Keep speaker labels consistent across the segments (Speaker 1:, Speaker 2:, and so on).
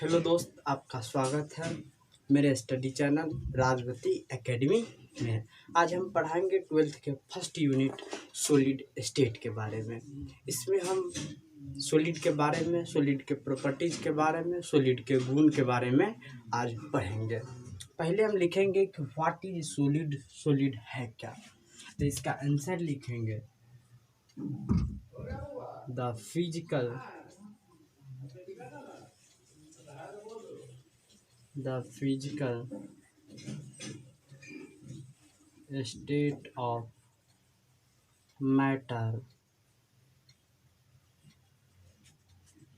Speaker 1: Hello दोस्त, आपका स्वागत है मेरे स्टडी चैनल राजवती एकेडमी में। आज हम पढ़ाएंगे 12th के फर्स्ट यूनिट सॉलिड स्टेट के बारे में। इसमें हम सॉलिड के बारे में, सॉलिड के प्रॉपर्टीज के बारे में, सॉलिड के गुण के बारे में आज पढ़ेंगे। पहले हम लिखेंगे कि व्हाट इज सॉलिड, सॉलिड है क्या। तो इसका आंसर लिखेंगे the physical state of matter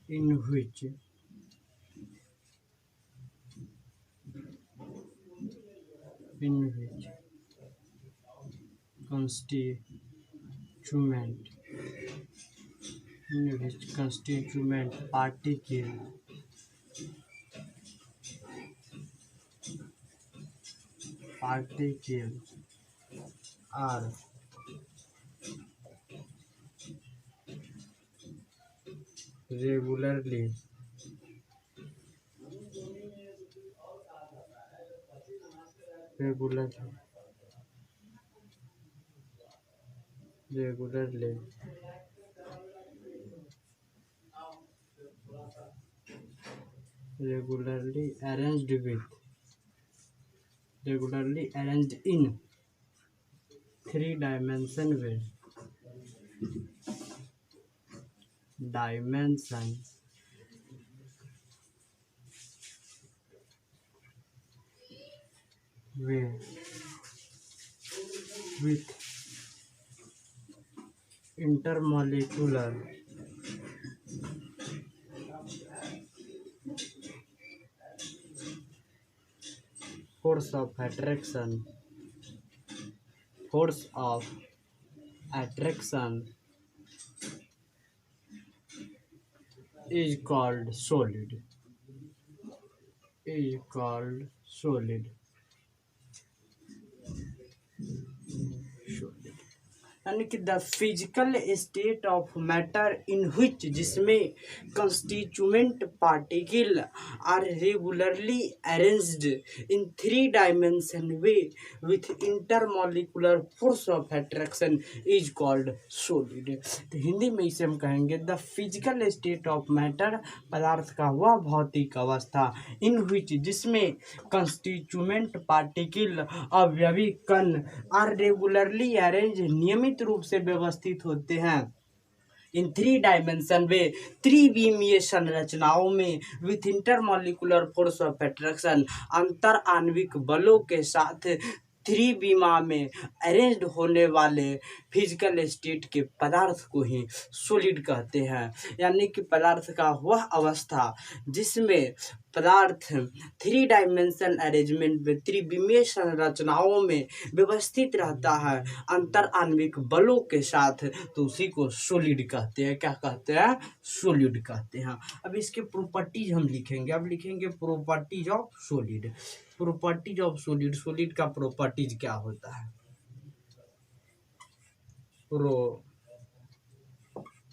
Speaker 1: in which constituent particles are regularly arranged in three-dimension way with intermolecular force of attraction is called solid. यानी कि the physical state of matter in which, जिसमें constituent particle are regularly arranged in three dimension way with intermolecular force of attraction is called solid. तो हिंदी में इसे हम कहेंगे the physical state of matter, पदार्थ का वह भौतिक अवस्था, इन विच, जिसमें कंस्टिट्यूएंट पार्टिकल अवयवी कण आर रेगुलरली अरेंज, नियमित रूप से व्यवस्थित होते हैं इन थ्री डायमेंशन वे, त्रिविमीय संरचनाओं में, with intermolecular force of attraction, अंतर आणविक बलों के साथ, त्रिविमा में अरेंज्ड होने वाले फिजिकल स्टेट के पदार्थ को ही सॉलिड कहते हैं। यानी कि पदार्थ का वह अवस्था जिसमें पदार्थ थ्री डायमेंशन अरेंजमेंट में, त्रिविमीय संरचनाओं में व्यवस्थित रहता है अंतर आणविक बलों के साथ, तो उसी को सॉलिड कहते हैं। क्या कहते हैं? सॉलिड कहते हैं। अब इसके प्रॉपर्टीज हम लिखेंगे। अब लिखेंगे properties of solid. Properties of solid, solid का प्रॉपर्टीज क्या होता है?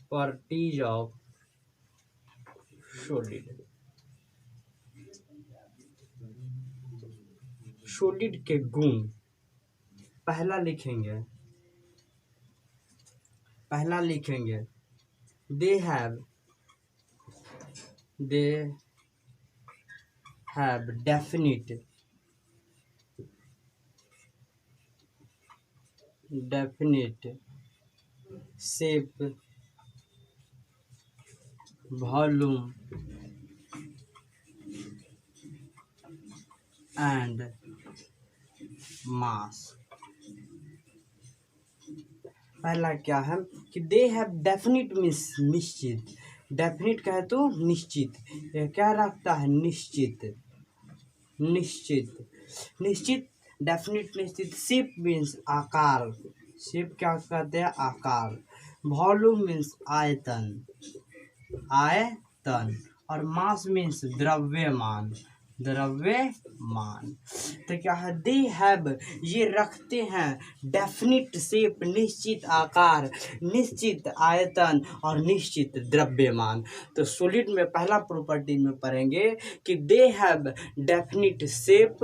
Speaker 1: प्रॉपर्टीज ऑफ सॉलिड, सॉलिड के गुण पहला लिखेंगे दे have definite shape, volume and mass. पहला क्या है कि दे हैव डेफिनिट मीन्स निश्चित, डेफिनिट कहे तो निश्चित, यह क्या रखता है? निश्चित, डेफिनिट निश्चित। शेप मीन्स आकार, शेप क्या कहते हैं? आकार। वॉल्यूम मीन्स आयतन, और मास मीन्स द्रव्यमान, द्रव्यमान। तो क्या है, दे हैव, ये रखते हैं, डेफिनिट शेप, निश्चित आकार, निश्चित आयतन और निश्चित द्रव्यमान। तो सॉलिड में पहला प्रॉपर्टी में पढ़ेंगे कि they have definite shape,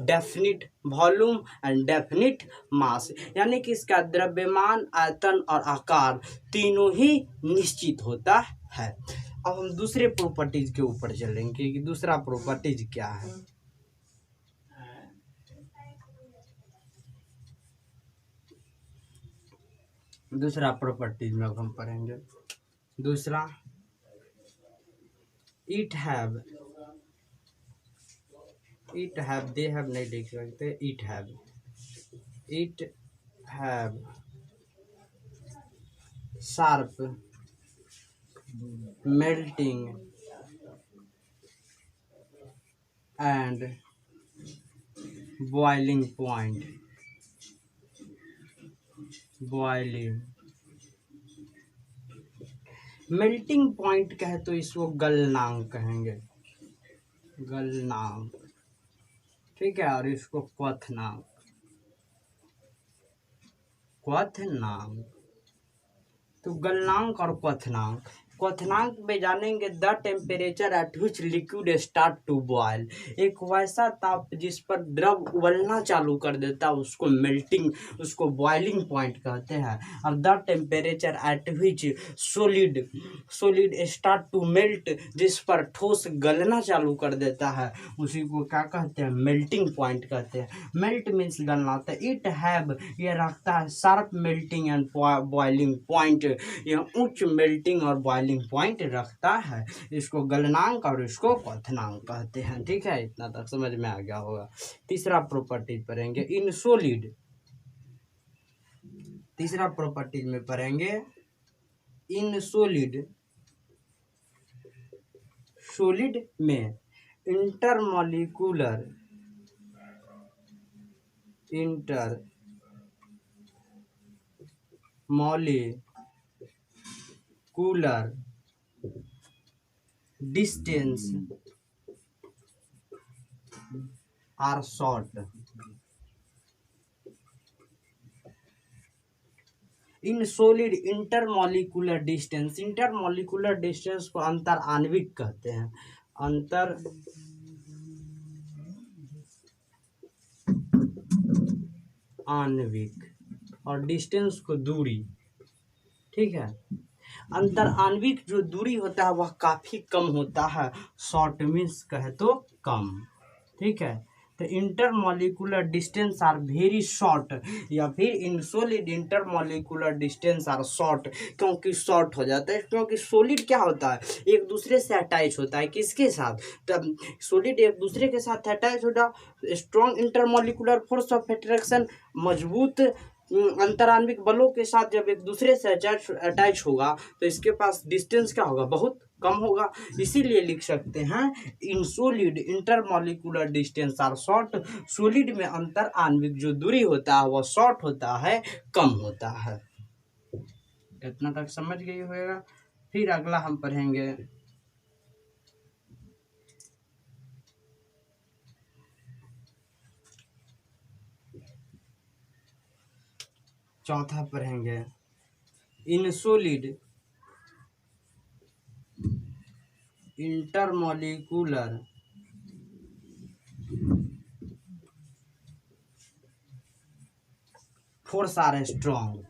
Speaker 1: definite volume and definite mass, यानी कि इसका द्रव्यमान, आयतन और आकार तीनों ही निश्चित होता है। अब हम दूसरे प्रॉपर्टीज के ऊपर चलेंगे कि दूसरा प्रॉपर्टीज क्या है। दूसरा प्रॉपर्टीज में अब हम पढ़ेंगे दूसरा, इट हैव, दे हैव नहीं लिख सकते, it have sharp melting and boiling point, melting point कहे तो इसको गलनांक कहेंगे, गलनांक, ठीक है, और इसको क्वथनांक, तो गलनांक और क्वथनांक में जानेंगे the temperature at which liquid start to boil, एक वैसा ताप जिस पर द्रव उबलना चालू कर देता है उसको मेल्टिंग, उसको बॉइलिंग पॉइंट कहते हैं। और the temperature at which solid start to melt, जिस पर ठोस गलना चालू कर देता है उसी को क्या कहते हैं, मेल्टिंग पॉइंट कहते हैं। मेल्ट मीन्स गलना, तो इट हैव, ये रखता है sharp melting and boiling point, यह उच्च मेल्टिंग और बॉइलिंग पॉइंट रखता है, इसको गलनांक और इसको क्वथनांक कहते हैं। ठीक है, इतना तक समझ में आ गया होगा। तीसरा प्रॉपर्टी पढ़ेंगे इन सॉलिड, तीसरा प्रॉपर्टी में पढ़ेंगे इन सॉलिड, सॉलिड में intermolecular distance are short, in solid intermolecular distance को अंतर आणविक कहते हैं, अंतर आणविक, और डिस्टेंस को दूरी, ठीक है, अंतर आणविक जो दूरी होता है वह काफी कम होता है, शॉर्ट मीन्स कहे तो कम, ठीक है। तो intermolecular distance are very short, या फिर in solid intermolecular distance are short, क्योंकि शॉर्ट हो जाता है, क्योंकि सॉलिड क्या होता है, एक दूसरे से अटैच होता है, किसके साथ, तब सॉलिड एक दूसरे के साथ अटैच होता है, strong intermolecular force of attraction, मजबूत अंतराण्विक बलों के साथ जब एक दूसरे से अटैच होगा तो इसके पास डिस्टेंस क्या होगा, बहुत कम होगा। इसीलिए लिख सकते हैं in solid intermolecular distance are short, solid में अंतर आणविक जो दूरी होता है वह शॉर्ट होता है, कम होता है। इतना तक समझ गई होगा। फिर अगला हम पढ़ेंगे चौथा पढ़ेंगे in solid intermolecular force are strong,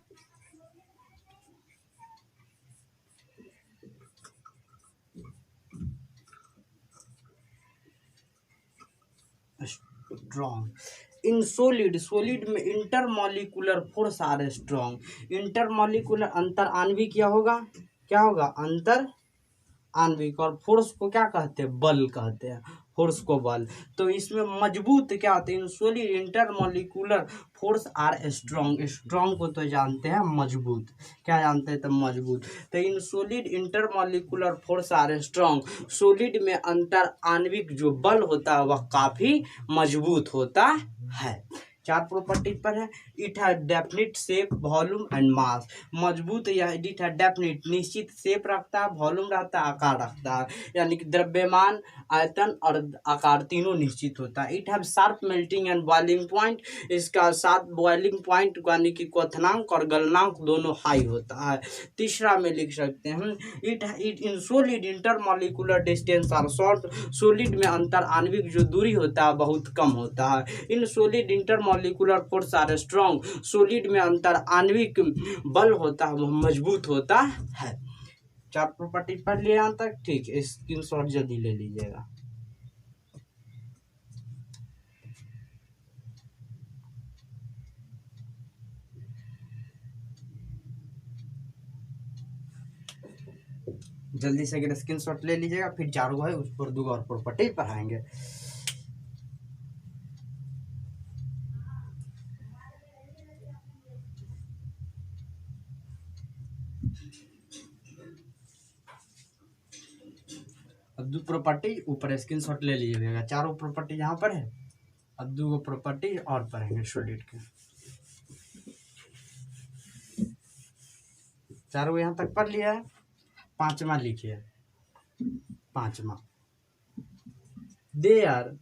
Speaker 1: in solid में intermolecular force are strong, intermolecular अंतर आणविक क्या होगा, अंतर आणविक, और फोर्स को क्या कहते हैं, बल कहते हैं, फोर्स को बल। तो इसमें मजबूत क्या होते हैं, in solid intermolecular force are strong, strong को तो जानते हैं, मजबूत क्या जानते हैं, तो मजबूत। तो in solid intermolecular force are strong, solid में अंतर आणविक जो बल होता है वह काफी मजबूत होता है। 4 प्रॉपर्टी पर है। It have definite shape, volume and mass. मजबूत या इट हैव डेफिनिट निश्चित शेप रखता है, वॉल्यूम रहता है, आकार रखता है, यानी कि द्रव्यमान, आयतन और आकार तीनों निश्चित होता है। It have sharp melting and boiling point. इसका शार्प बॉइलिंग पॉइंट यानी कि क्वथनांक और गलनांक दोनों हाई होता है। तीसरा में लिख सकते हैं it in solid intermolecular distance are short. Solid में अंतर आणविक जो दूरी होता है बहुत कम होता है। In solid intermolecular force are strong. Solid में अंतर आणविक बल होता है वह मजबूत होता है। 4 प्रॉपर्टी पढ़ लिया यहाँ तक, ठीक है, स्क्रीनशॉट जल्दी ले लीजिएगा। जल्दी से अगर स्क्रीनशॉट ले लीजिएगा, फिर 4 है उस पर 2 और प्रॉपर्टी पढ़ाएंगे। अब 2 प्रॉपर्टी ऊपर स्क्रीनशॉट ले लीजिएगा। 4 प्रॉपर्टी यहाँ पर है, अब 2 प्रॉपर्टी और पढ़ेंगे सॉलिड के। 4 यहाँ तक पढ़ लिया है। 5वां लिखिए, 5वां they are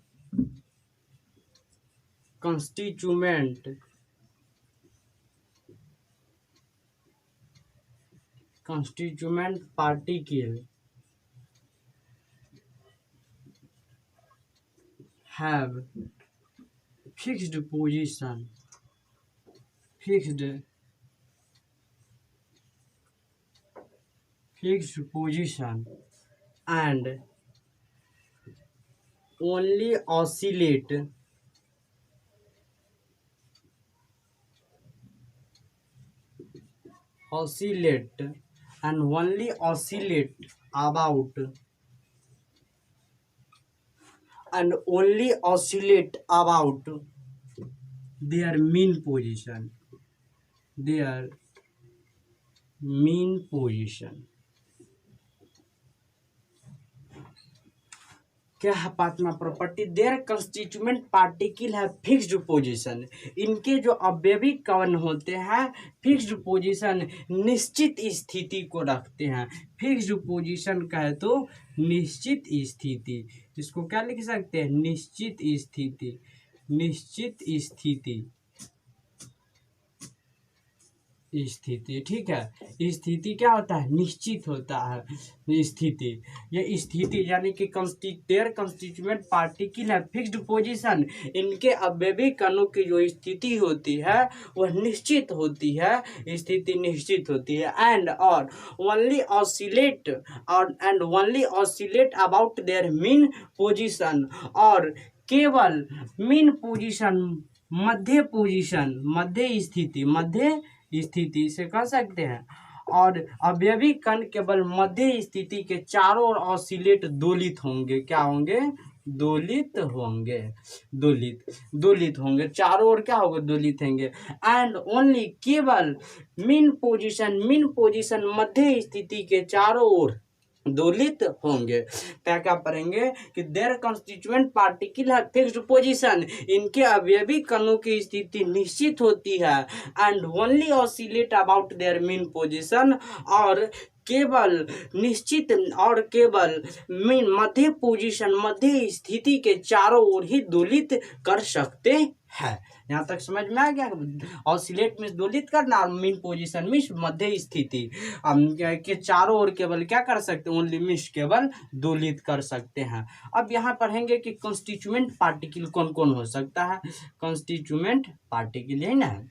Speaker 1: constituent particle have fixed position and only oscillate and only oscillate about their mean position. क्या है 5वां प्रॉपर्टी? देयर कंस्टिट्यूएंट पार्टिकल है फिक्स्ड पोजीशन। इनके जो अवयवी कण होते हैं फिक्स्ड पोजीशन, निश्चित स्थिति को रखते हैं। फिक्स्ड पोजीशन कहे तो निश्चित स्थिति, इसको क्या लिख सकते हैं? निश्चित स्थिति, ठीक है। स्थिति क्या होता है? निश्चित होता है स्थिति। ये स्थिति यानी कि देयर कंस्टिट्यूएंट पार्टिकल है फिक्स्ड पोजीशन। इनके अवयवी कणों की जो स्थिति होती है वह निश्चित होती है, स्थिति निश्चित होती है। And only oscillate about their mean position, और केवल मीन पोजीशन, मध्य स्थिति से कह सकते हैं। और अवयवी कण केवल मध्य स्थिति के चारों ओर ऑसिलेट दोलित होंगे। क्या होंगे? दोलित होंगे, चारों ओर क्या होगा? दोलित होंगे। एंड ओनली केवल मीन पोजीशन मध्य स्थिति के चारों ओर दोलित होंगे। क्या पढ़ेंगे कि देयर कंस्टिट्यूएंट पार्टिकल है फिक्स्ड पोजीशन। इनके अवयवी कणों की स्थिति निश्चित होती है। And only oscillate about their mean position, और केवल मध्य स्थिति के चारों ओर ही दोलित कर सकते हैं। यहाँ तक समझ में आ गया? ऑसिलेट में दोलित करना और मीन पोजीशन में मध्य स्थिति के चारों ओर केवल क्या कर सकते हैं? ओनली मिस केवल दोलित कर सकते हैं। अब यहाँ पढ़ेंगे कि कंस्टिट्यूएंट पार्टिकल कौन कौन हो सकता है। कंस्टिट्यूएंट पार्टिकल है ना,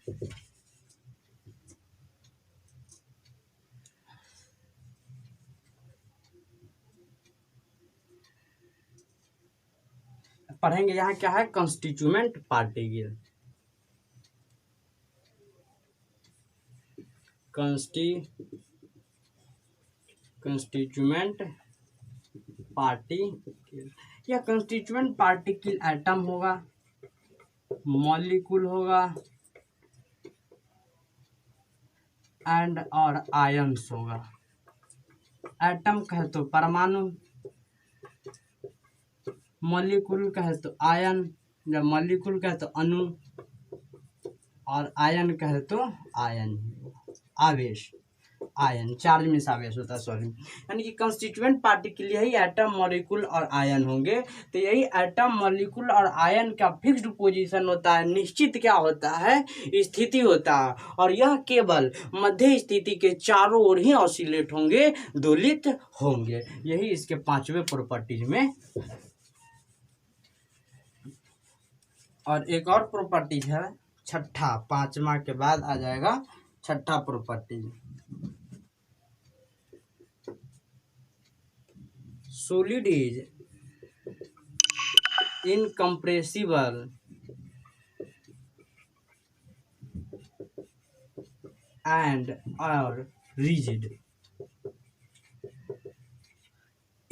Speaker 1: पढ़ेंगे यहाँ क्या है? Constituent particle. कंस्टिट्यूएंट पार्टिकल, या कंस्टिट्यूएंट पार्टिकल एटम होगा, मॉलिक्यूल होगा एंड और आयन्स होगा। एटम कहे तो परमाणु, मॉलिक्यूल कहे तो आयन, या मॉलिक्यूल कहे तो अणु, और आयन कहे तो आयन, आवेश, आयन, चार्ज में आवेश होता है, सॉरी। यानी कि कंस्टिट्यूएंट पार्टिकल यही एटम, मॉलिक्यूल और आयन होंगे। तो यही एटम, मॉलिक्यूल और आयन का फिक्स्ड पोजीशन होता है, निश्चित क्या होता है, स्थिति होता है। और यह केवल मध्य स्थिति के चारों ओर ही ऑसिलेट होंगे, दोलित होंगे। यही इसके 5वें प्रॉपर्टीज में। और एक और प्रॉपर्टीज है छठा, 5वां के बाद आ जाएगा छठा properties, solid is incompressible and are rigid।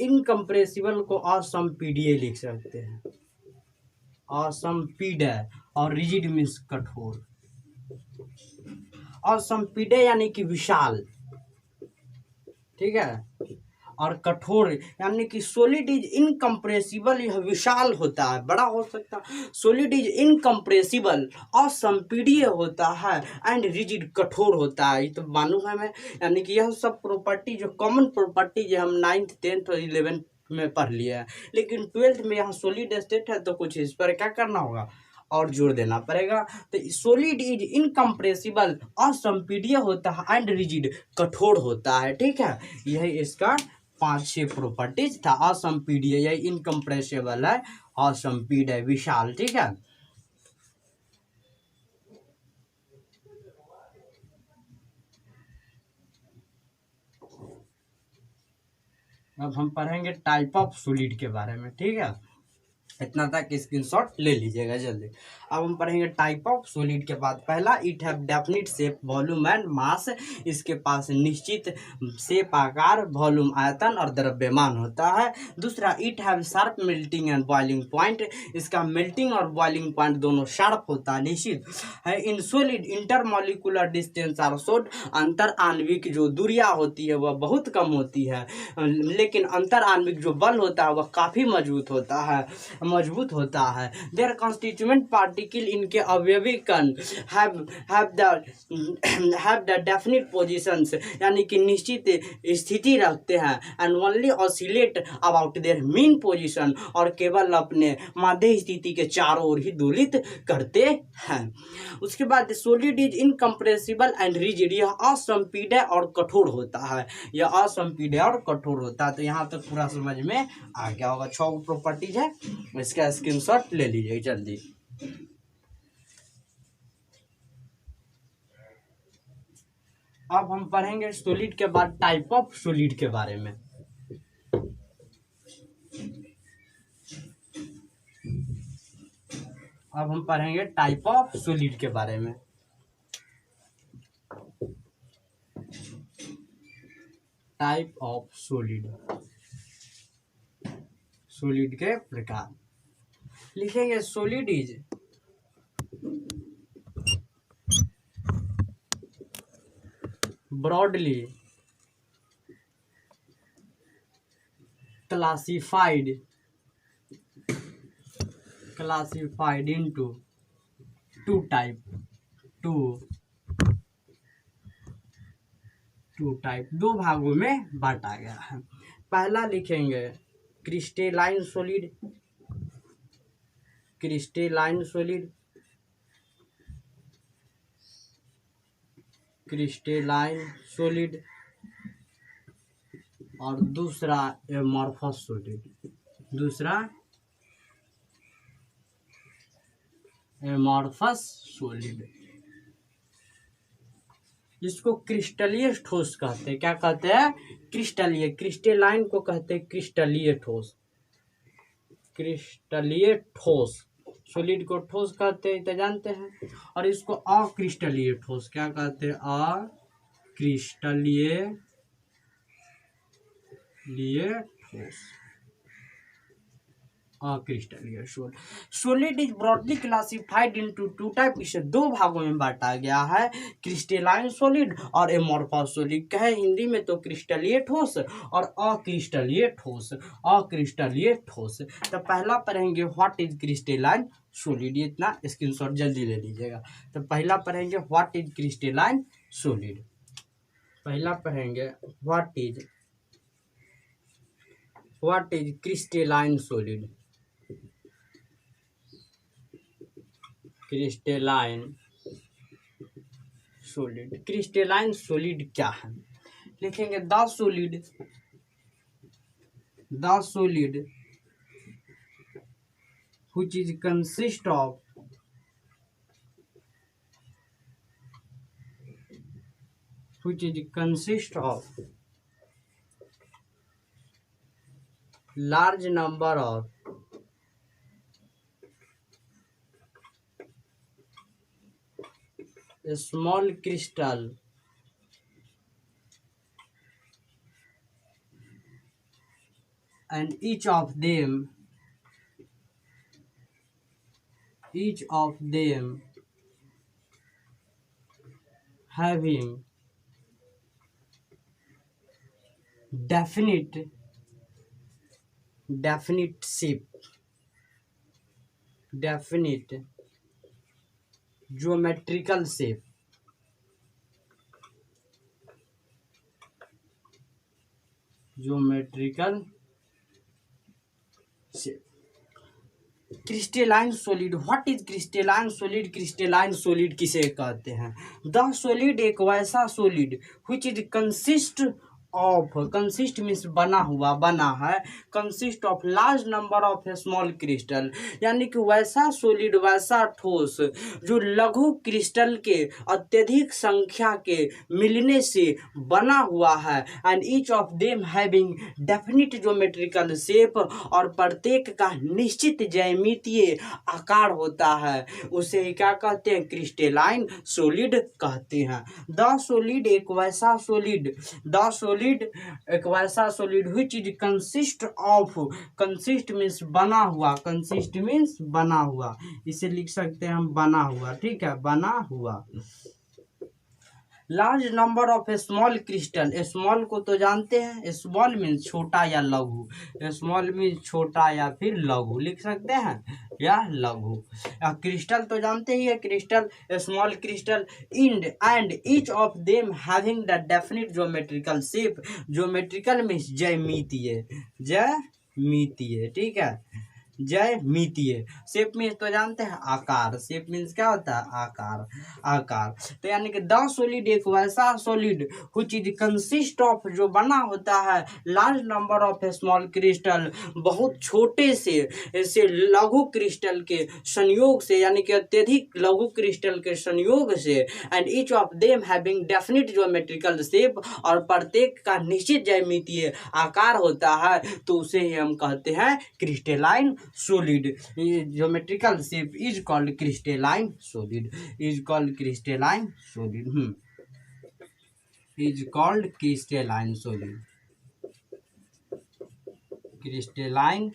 Speaker 1: Incompressible को असंपीडीय लिख सकते हैं, असंपीडय, और रिजिड मीन्स कठोर। असंपीडय यानी कि विशाल, ठीक है, और कठोर यानी कि सॉलिड इज इनकम्प्रेसिबल, यह विशाल होता है, बड़ा हो सकता है। सॉलिड इज इनकम्प्रेसिबल, असंपीडीय होता है, एंड रिजिड, कठोर होता है। ये तो मालूम है हमें। यानी कि यह सब प्रॉपर्टी जो कॉमन प्रॉपर्टी जो हम 9th 10th और 11th में पढ़ लिया है, लेकिन 12th में यहाँ सॉलिड स्टेट है तो कुछ इस पर क्या करना होगा और जोर देना पड़ेगा। तो सॉलिड इज इनकम्प्रेसिबल, असंपीडीय होता है, एंड रिजिड, कठोर होता है, ठीक है। यही इसका 5-6 प्रॉपर्टीज था। असंपीडीय, यही इनकम्प्रेसिबल है, असंपीडीय, विशाल, ठीक है। अब हम पढ़ेंगे टाइप ऑफ सॉलिड के बारे में, ठीक है। इतना तक स्क्रीनशॉट ले लीजिएगा जल्दी। अब हम पढ़ेंगे टाइप ऑफ सॉलिड के बाद पहला, it have definite shape, volume and mass. इसके पास निश्चित शेप, आकार, वॉल्यूम, आयतन और द्रव्यमान होता है। दूसरा, it have sharp melting and boiling point. इसका मेल्टिंग और बॉइलिंग पॉइंट दोनों शार्प होता है, निश्चित है। In solid intermolecular distance are short. अंतर आणविक जो दूरियां होती है वह बहुत कम होती है, लेकिन अंतर आणविक जो बल होता है वह काफ़ी मजबूत होता है। देयर कॉन्स्टिट्यूएंट पार्टिकल, इनके अवयवी कण, हैव द डेफिनिट पोजीशंस, यानी कि निश्चित स्थिति रखते हैं, and only oscillate about their mean position, और केवल अपने मध्य स्थिति के चारों ओर ही दोलित करते हैं। उसके बाद solid is incompressible and rigid, यह असंपीड्य और कठोर होता है, यह असंपीड्य और कठोर होता है। तो यहाँ तक पूरा समझ में आ गया होगा। 6 प्रॉपर्टीज है, इसका स्क्रीनशॉट ले लीजिए जल्दी। अब हम पढ़ेंगे सॉलिड के बाद टाइप ऑफ सॉलिड के बारे में। अब हम पढ़ेंगे टाइप ऑफ सॉलिड के बारे में। टाइप ऑफ सॉलिड, सॉलिड के प्रकार लिखेंगे। Solid is broadly classified into two type, दो भागों में बांटा गया है। पहला लिखेंगे क्रिस्टलाइन सॉलिड, क्रिस्टलाइन सॉलिड, और दूसरा एमॉर्फस सॉलिड, एमॉर्फस सॉलिड। इसको क्रिस्टलीय ठोस कहते हैं। क्या कहते हैं? क्रिस्टलीय। क्रिस्टलाइन को कहते हैं क्रिस्टलीय ठोस, क्रिस्टलीय ठोस। सॉलिड को ठोस कहते हैं तो जानते हैं, और इसको अक्रिस्टलीय ठोस क्या कहते हैं? अक्रिस्टलीय ठोस। क्रिस्टलीय solid is broadly classified into two type. इसे दो भागों में बांटा गया है, क्रिस्टलाइन सोलिड और एमोर्फस सोलिड। कहे हिंदी में तो क्रिस्टलीय ठोस और अक्रिस्टलीय ठोस। अक्रिस्टलीय ठोस। तो पहला पढ़ेंगे व्हाट इज क्रिस्टलाइन सोलिड। ये इतना स्क्रीनशॉट जल्दी ले लीजिएगा। तो पहला पढ़ेंगे व्हाट इज क्रिस्टलाइन सोलिड। पहला पढ़ेंगे what is crystalline solid. Crystalline solid. Crystalline solid क्या है? लिखेंगे the solid which is consist of large number of small crystal and each of them having definite shape, definite geometrical shape, crystalline solid. What is crystalline solid? Crystalline solid किसे कहते हैं? The solid एक वैसा solid which is consist means बना हुआ, बना है, consist of large number of small crystal, यानी कि वैसा सोलिड, वैसा ठोस जो लघु क्रिस्टल के अत्यधिक संख्या के मिलने से बना हुआ है। And each of them having definite geometrical shape, और प्रत्येक का निश्चित ज्यामितीय आकार होता है, उसे क्या कहते हैं? क्रिस्टलाइन सोलिड कहते हैं। द सोलिड एक वैसा सोलिड, एक वैसा solid which is consist means बना हुआ, कंसिस्ट मीन्स बना हुआ, इसे लिख सकते हैं हम बना हुआ, ठीक है, बना हुआ। Large number of small crystal. Small को तो जानते हैं, स्मॉल मीन्स छोटा या लघु, स्मॉल मीन्स छोटा या फिर लघु लिख सकते हैं, या लघु। क्रिस्टल तो जानते ही है, crystal, small crystal, and each of them having the definite geometrical shape. Geometrical means ज्यामितीय, ठीक है, ज्यामितीय। शेप मीन्स तो जानते हैं आकार, शेप मीन्स क्या होता है? आकार। तो यानी कि द सोलिड एक वैसा solid which is consist of, जो बना होता है, large number of small crystal, बहुत छोटे से लघु क्रिस्टल के संयोग से, यानी कि अत्यधिक लघु क्रिस्टल के संयोग से, and each of them having definite geometrical shape, और प्रत्येक का निश्चित ज्यामितीय आकार होता है, तो उसे ही हम कहते हैं crystalline solid. Geometrical shape is called crystalline solid. Is called crystalline solid. Is called crystalline solid. Crystalline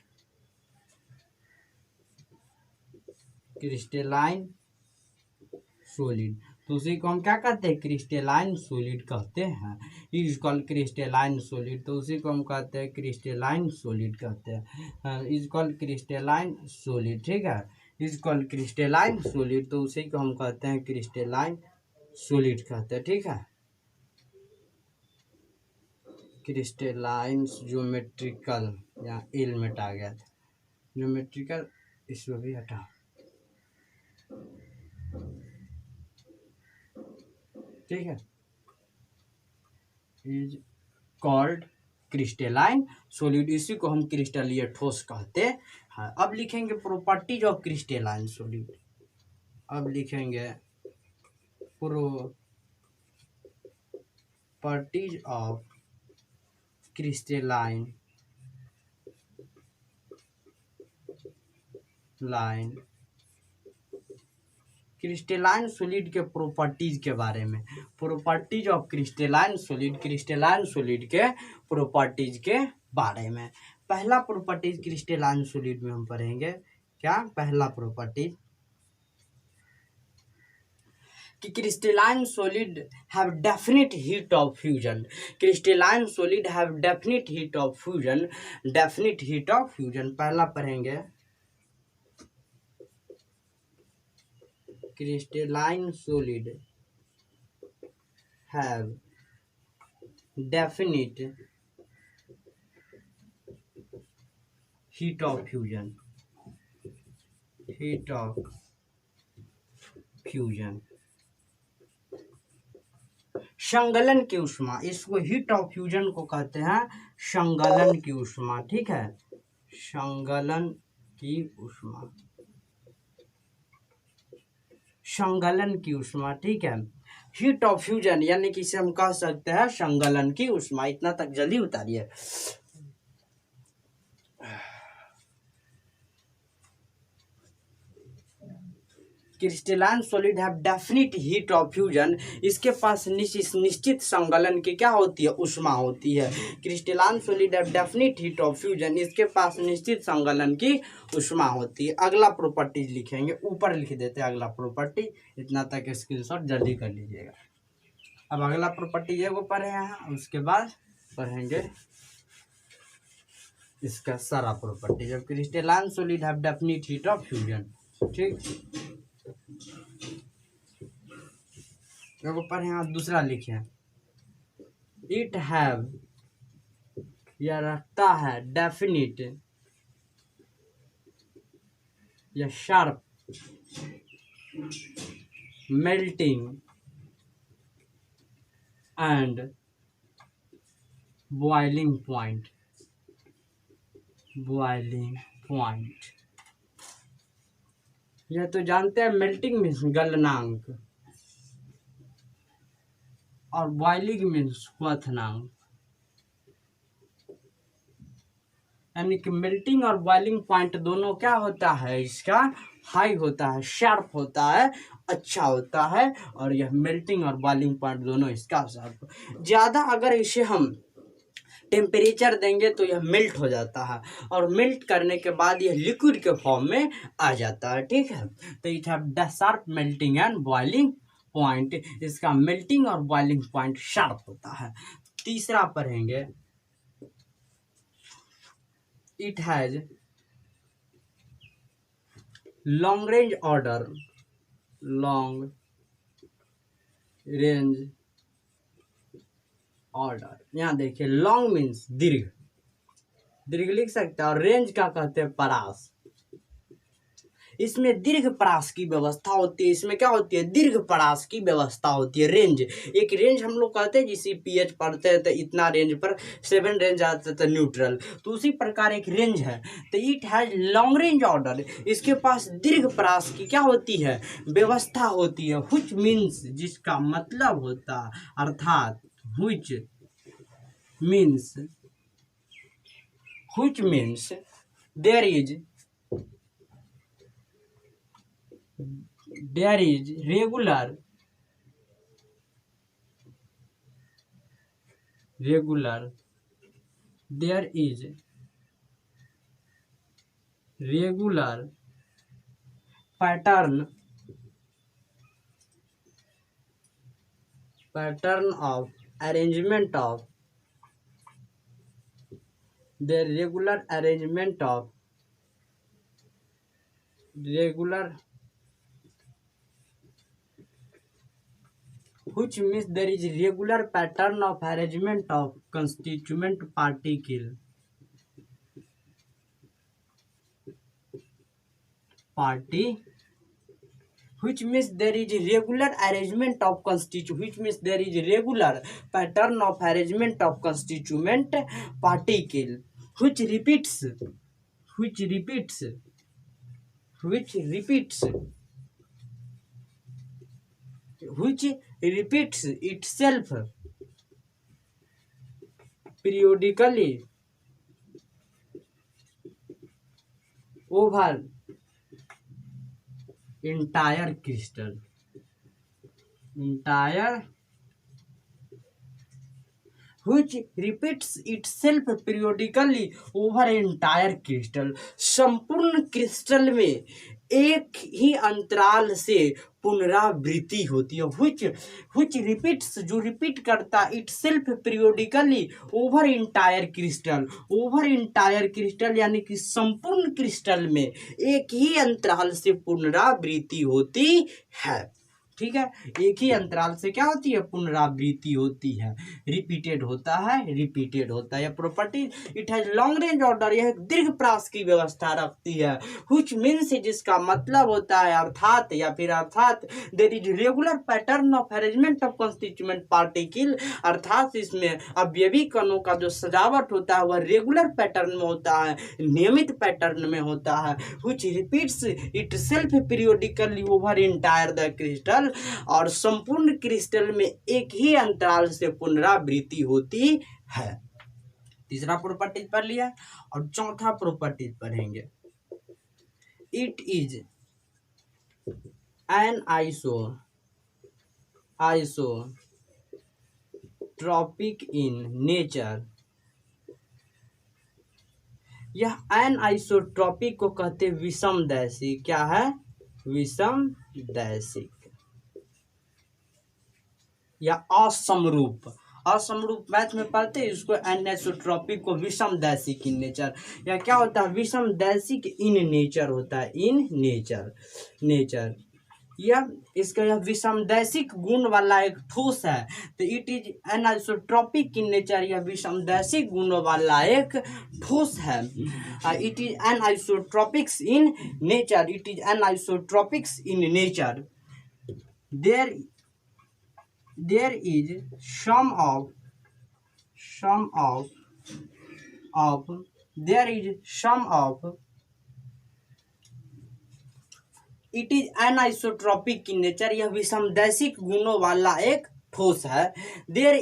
Speaker 1: solid. तो उसी को हम क्या कहते हैं? क्रिस्टलाइन सोलिड कहते हैं। इज कॉल्ड क्रिस्टलाइन सोलिड, तो उसी को हम कहते हैं क्रिस्टलाइन सोलिड कहते हैं। इज कॉल्ड क्रिस्टलाइन सोलिड, ठीक है, इज कॉल्ड क्रिस्टलाइन सोलिड, तो उसी को हम कहते हैं क्रिस्टलाइन सोलिड कहते हैं, ठीक है। क्रिस्टलाइन ज्योमेट्रिकल, यहाँ एल में हटा गया था, ज्योमेट्रिकल इसको भी हटा, ठीक है। इज कॉल्ड क्रिस्टलाइन सोलिड, इसी को हम क्रिस्टलीय ठोस कहते हैं। अब लिखेंगे प्रॉपर्टीज ऑफ क्रिस्टलाइन सोलिड। अब लिखेंगे properties of crystalline crystalline solid के प्रॉपर्टीज के बारे में। Properties of crystalline solid, crystalline solid के प्रॉपर्टीज के बारे में। पहला प्रॉपर्टी क्रिस्टलाइन सॉलिड में हम पढ़ेंगे क्या, पहला प्रॉपर्टी कि crystalline solid have definite heat of fusion, crystalline solid have definite heat of fusion, definite heat of fusion. पहला पढ़ेंगे crystalline solid have definite heat of fusion, heat of fusion. संगलन की ऊष्मा, इसको हीट ऑफ फ्यूजन को कहते हैं संगलन की ऊष्मा, ठीक है, संगलन की ऊष्मा, संगलन की ऊष्मा, ठीक है। हीट ऑफ फ्यूजन यानी कि इसे हम कह सकते हैं संगलन की ऊष्मा। इतना तक जल्दी उतारिए। Crystalline solid have definite heat of fusion, इसके पास निश्चित संगलन की क्या होती है, ऊष्मा होती है। Crystalline solid have definite heat of fusion, इसके पास निश्चित संगलन की ऊष्मा होती है। अगला प्रॉपर्टी लिखेंगे, ऊपर लिख देते हैं अगला प्रॉपर्टी, इतना तक स्क्रीनशॉट जल्दी कर लीजिएगा। अब अगला प्रॉपर्टी ये वो पढ़े हैं, उसके बाद पढ़ेंगे इसका सारा प्रॉपर्टी। जब crystalline solid have definite heat of fusion, ठीक, देखो पढ़े आप दूसरा लिखे, इट हैव, यह रखता है डेफिनिट या sharp melting and boiling point, boiling point. यह तो जानते हैं मेल्टिंग मीन्स गलनांक और बॉइलिंग मीन्स क्वथनांक, यानी कि मेल्टिंग और बॉइलिंग पॉइंट दोनों क्या होता है, इसका हाई होता है, शार्प होता है, अच्छा होता है, और यह मेल्टिंग और बॉइलिंग पॉइंट दोनों इसका शार्प। ज़्यादा अगर इसे हम टेम्परेचर देंगे तो यह मेल्ट हो जाता है, और मेल्ट करने के बाद यह लिक्विड के फॉर्म में आ जाता है, ठीक है। तो it have sharp melting and boiling point, इसका मेल्टिंग और बॉइलिंग पॉइंट शार्प होता है। तीसरा पढ़ेंगे, it has long range order, long range order. यहाँ देखिए लॉन्ग मीन्स दीर्घ, दीर्घ लिख सकते हैं, और रेंज क्या कहते हैं, परास। इसमें दीर्घ परास की व्यवस्था होती है, इसमें क्या होती है, दीर्घ परास की व्यवस्था होती है। रेंज, एक रेंज हम लोग कहते हैं, जिसे पीएच पढ़ते हैं तो इतना रेंज पर 7 रेंज आता है तो न्यूट्रल, तो उसी प्रकार एक रेंज है। तो it has long range order, इसके पास दीर्घ परास की क्या होती है, व्यवस्था होती है। व्हिच मीन्स, जिसका मतलब होता, अर्थात which means, which means there is regular there is regular pattern of arrangement of the regular arrangement of regular, which means there is regular pattern of arrangement of constituent particle, which means there is regular arrangement of which means there is regular pattern of arrangement of constituent particle, which repeats itself periodically over entire crystal, which repeats itself periodically over entire crystal। संपूर्ण crystal में एक ही अंतराल से पुनरावृत्ति होती है। which repeats, जो repeat करता itself periodically over entire crystal। over entire crystal यानी कि संपूर्ण क्रिस्टल में एक ही अंतराल से पुनरावृत्ति होती है। ठीक है, एक ही अंतराल से क्या होती है, पुनरावृत्ति होती है, रिपीटेड होता है, रिपीटेड होता है। Property it has long range order, यह दीर्घ प्रास की व्यवस्था रखती है। व्हिच मीन्स, जिसका मतलब होता है अर्थात या फिर अर्थात there is regular pattern of arrangement of constituent particle, अर्थात इसमें अवयवी कणों का जो सजावट होता है वह रेगुलर पैटर्न में होता है, नियमित पैटर्न में होता है। Which repeats itself periodically over entire the crystal, और संपूर्ण क्रिस्टल में एक ही अंतराल से पुनरावृत्ति होती है। तीसरा प्रॉपर्टी पढ़ लिया और चौथा प्रॉपर्टी पढ़ेंगे। It is an isotropic in nature. यह एन आइसोट्रॉपिक को कहते विषमदैशी। क्या है, विषमदैशिक या असमरूप। असमरूप मैथ में पढ़ते हैं इसको, एनिसोट्रॉपिक को विषमदैशिक इन नेचर। या क्या होता है, विषमदैशिक इन नेचर होता है, इन नेचर। यह इसका यह विषमदैशिक गुण वाला एक ठोस है, तो it is anisotropic in nature. यह विषमदैशिक गुणों वाला एक ठोस है। It is anisotropics in nature, it is anisotropics in nature. There is some of it is anisotropic in nature। यह विषमदैशिक गुणों वाला एक ठोस है। There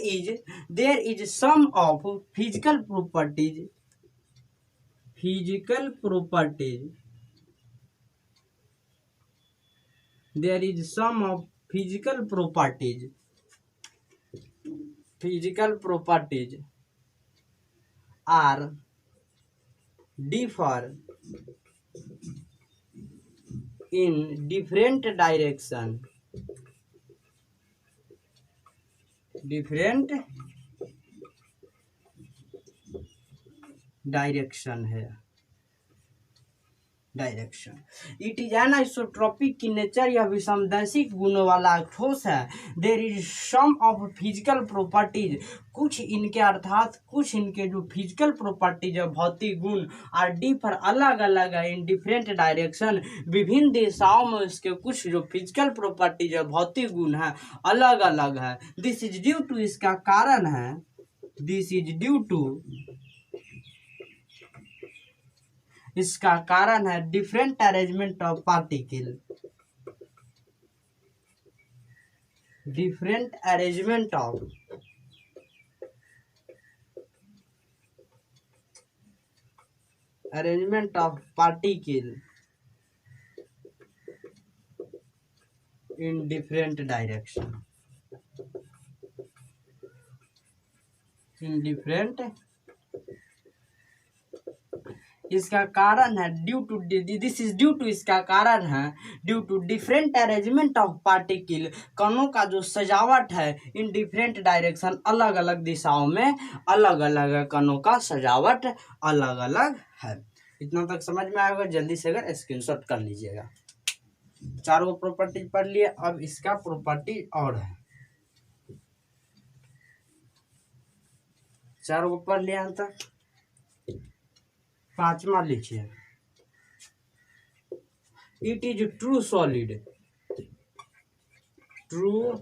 Speaker 1: is some of physical properties there is some of physical properties are differ in different direction है। It is anisotropic in nature, यह विषमदैशिक गुणों वाला ठोस है। There is some of physical properties, कुछ इनके अर्थात कुछ इनके जो फिजिकल प्रॉपर्टीज है, भौतिक गुण, आर डिफर अलग अलग है, इन डिफरेंट डायरेक्शन, विभिन्न दिशाओं में इसके कुछ जो फिजिकल प्रॉपर्टीज है, भौतिक गुण है, अलग अलग है। दिस इज ड्यू टू, इसका कारण है, दिस इज ड्यू टू, इसका कारण है different arrangement of particle, different arrangement of particle in different direction, in different, इसका कारण है due to, this is due to, इसका कारण है due to different arrangement of particle, कणों का जो सजावट है, इन डिफरेंट डायरेक्शन, अलग अलग दिशाओं में अलग अलग है, कणों का सजावट अलग अलग है। इतना तक समझ में आएगा, जल्दी से अगर स्क्रीनशॉट कर लीजिएगा। चारों प्रॉपर्टी पढ़ लिए, अब इसका प्रॉपर्टी और है, चारों को पढ़ लिया तक। पांचवा लिखिए, it is true solid, true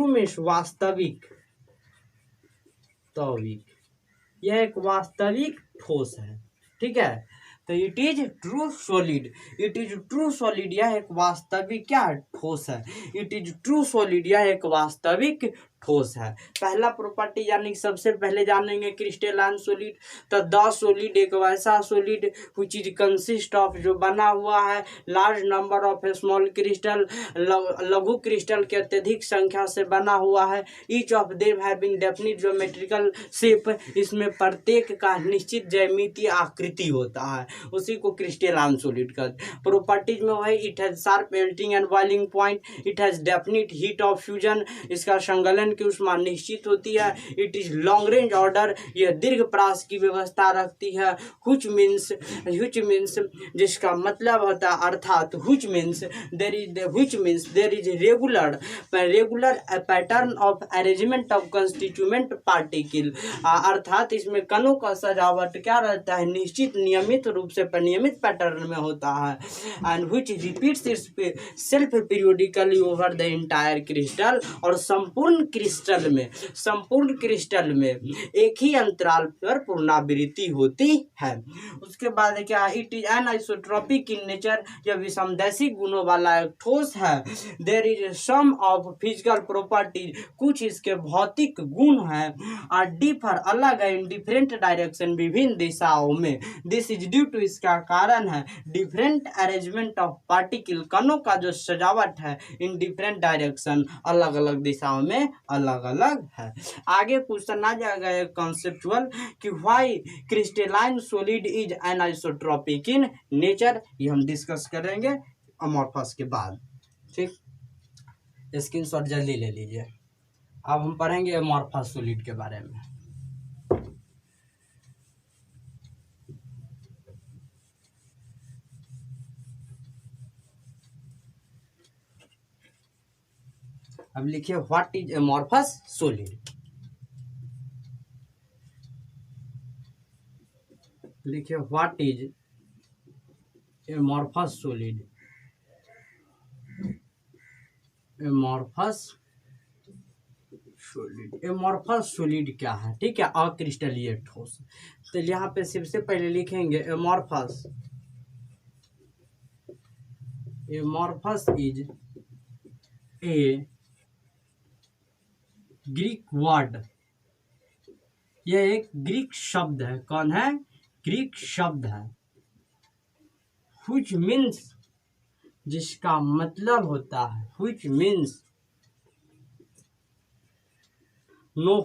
Speaker 1: means वास्तविक, यह एक वास्तविक ठोस है। ठीक है, तो it is true solid, it is true solid, यह एक वास्तविक क्या ठोस है। इट इज ट्रू सॉलिड, यह एक वास्तविक ठोस है। पहला प्रॉपर्टी यानी कि सबसे पहले जानेंगे क्रिस्टलाइन सॉलिड। तो द सॉलिड एक वैसा solid which is consist of, जो बना हुआ है large number of small crystal, लघु क्रिस्टल के अत्यधिक संख्या से बना हुआ है। Each of them having definite geometrical shape, इसमें प्रत्येक का निश्चित ज्यामितीय आकृति होता है, उसी को क्रिस्टलाइन सॉलिड कहते हैं। प्रॉपर्टीज में वही it has sharp melting and boiling point, it has definite heat of fusion, इसका संगलन की ऊष्मा निश्चित होती है। It is long range order, यह दीर्घ प्रास की व्यवस्था रखती है। व्हिच मीन्स जिसका मतलब होता है अर्थात which means there is regular pattern of arrangement of constituent particle, अर्थात इसमें कणों का सजावट क्या रहता है, निश्चित नियमित रूप से नियमित पैटर्न में होता है। And which repeats it's self periodically over the entire crystal, और संपूर्ण क्रिस्टल में एक ही अंतराल पर पुनरावृत्ति होती है। उसके बाद क्या, it is anisotropic in nature, यह विषमदैशिक गुणों वाला एक ठोस है। There is some of physical properties, कुछ इसके भौतिक गुण हैं, और डिफर अलग है इन डिफरेंट डायरेक्शन, विभिन्न दिशाओं में। दिस इज ड्यू टू, इसका कारण है डिफरेंट अरेंजमेंट ऑफ पार्टिकल, कणों का जो सजावट है इन डिफरेंट डायरेक्शन, अलग अलग दिशाओं में अलग अलग है। आगे क्वेश्चन आ जाएगा कॉन्सेप्चुअल कि why crystalline solid is anisotropic in nature, ये हम डिस्कस करेंगे अमोर्फस के बाद। ठीक, स्क्रीनशॉट जल्दी ले लीजिए। अब हम पढ़ेंगे अमोर्फस सॉलिड के बारे में। अब लिखिए व्हाट इज अमोर्फस सॉलिड, लिखिए what is amorphous solid. Amorphous solid क्या है, ठीक है, अक्रिस्टलीय ठोस। तो यहाँ पे सबसे पहले लिखेंगे amorphous is a Greek word, यह एक ग्रीक शब्द है। कौन है, ग्रीक शब्द है। व्हिच मीन्स, जिसका मतलब होता है, व्हिच मीन्स नो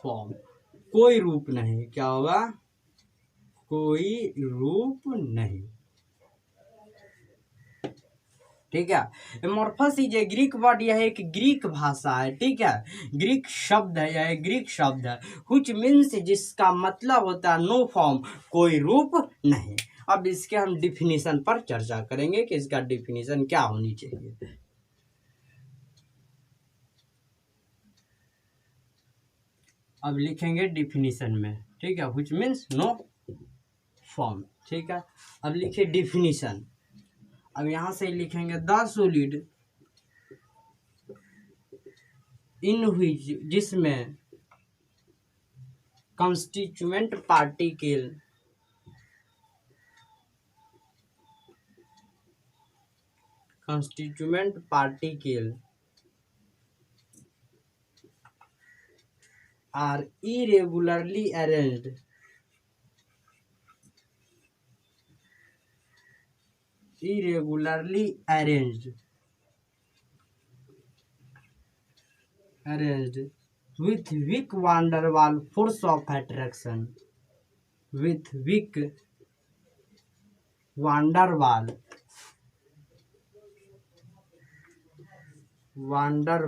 Speaker 1: फॉर्म, कोई रूप नहीं। क्या होगा, कोई रूप नहीं। ठीक है, amorphous is a Greek word, यह एक ग्रीक भाषा है। ठीक है, ग्रीक शब्द है, यह एक ग्रीक शब्द है। व्हिच मीन्स, जिसका मतलब होता है नो फॉर्म, कोई रूप नहीं। अब इसके हम डिफिनीशन पर चर्चा करेंगे कि इसका डिफिनीशन क्या होनी चाहिए। अब लिखेंगे डिफिनीशन में, ठीक है, व्हिच मीन्स नो फॉर्म। ठीक है, अब लिखिए डिफिनीशन। अब यहां से लिखेंगे द सॉलिड इन व्हिच, जिसमें constituent particle are irregularly arranged with weak van der Waals force of attraction, with weak van der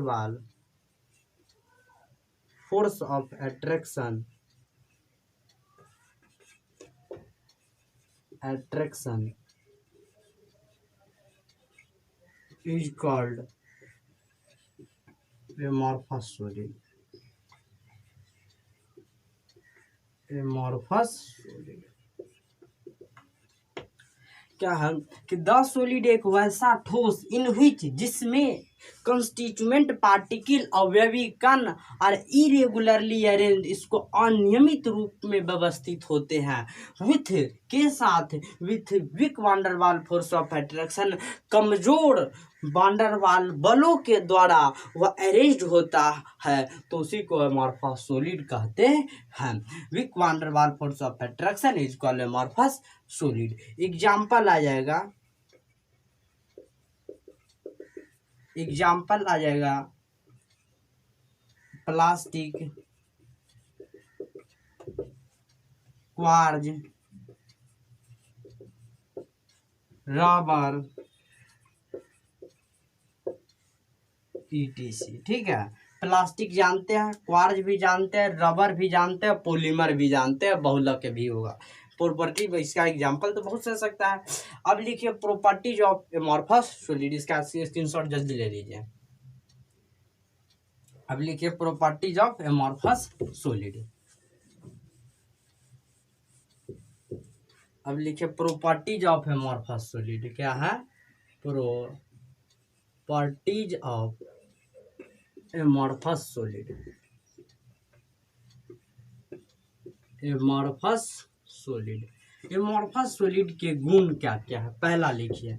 Speaker 1: Waals force of attraction is called amorphous solid. क्या है कि द सॉलिड एक वैसा ठोस इन which जिसमें constituent particle अवयवी कण और इरेगुलरली अरेंज इसको अनियमित रूप में व्यवस्थित होते हैं विथ के साथ with week van der Waals force of attraction कमजोर वांडरवाल बलों के द्वारा वह अरेंज होता है तो उसी को एमॉर्फस सॉलिड कहते हैं। Weak van der Waals force of attraction is called amorphous solid. Example आ जाएगा प्लास्टिक, क्वार्ज, रबर, ETC। ठीक है, प्लास्टिक जानते हैं, क्वार्ज भी जानते हैं, रबर भी जानते हैं, पॉलीमर भी जानते हैं, बहुलक भी होगा। प्रॉपर्टी इसका एग्जांपल तो बहुत से सकता है। अब लिखिए प्रॉपर्टीज ऑफ एमॉर्फस सॉलिड, इसका स्क्रीनशॉट जल्दी ले लीजिए। अब लिखिए प्रॉपर्टीज ऑफ एमॉर्फस सॉलिड। अब लिखिए प्रॉपर्टीज ऑफ एमॉर्फस सॉलिड। क्या है? Properties of amorphous solid. Amorphous solid, amorphous solid के गुण क्या क्या है? पहला लिखिए,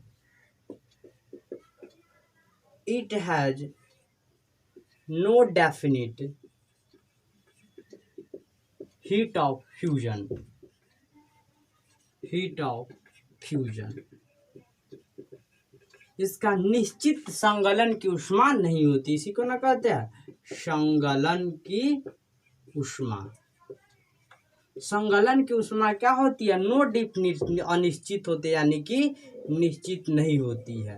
Speaker 1: it has no definite heat of fusion. Heat of fusion, इसका निश्चित संगलन की ऊष्मा नहीं होती, इसी को ना कहते हैं संगलन की ऊष्मा। संगलन की ऊष्मा क्या होती है? नो डेफिनिट, अनिश्चित होते, यानी कि निश्चित नहीं होती है,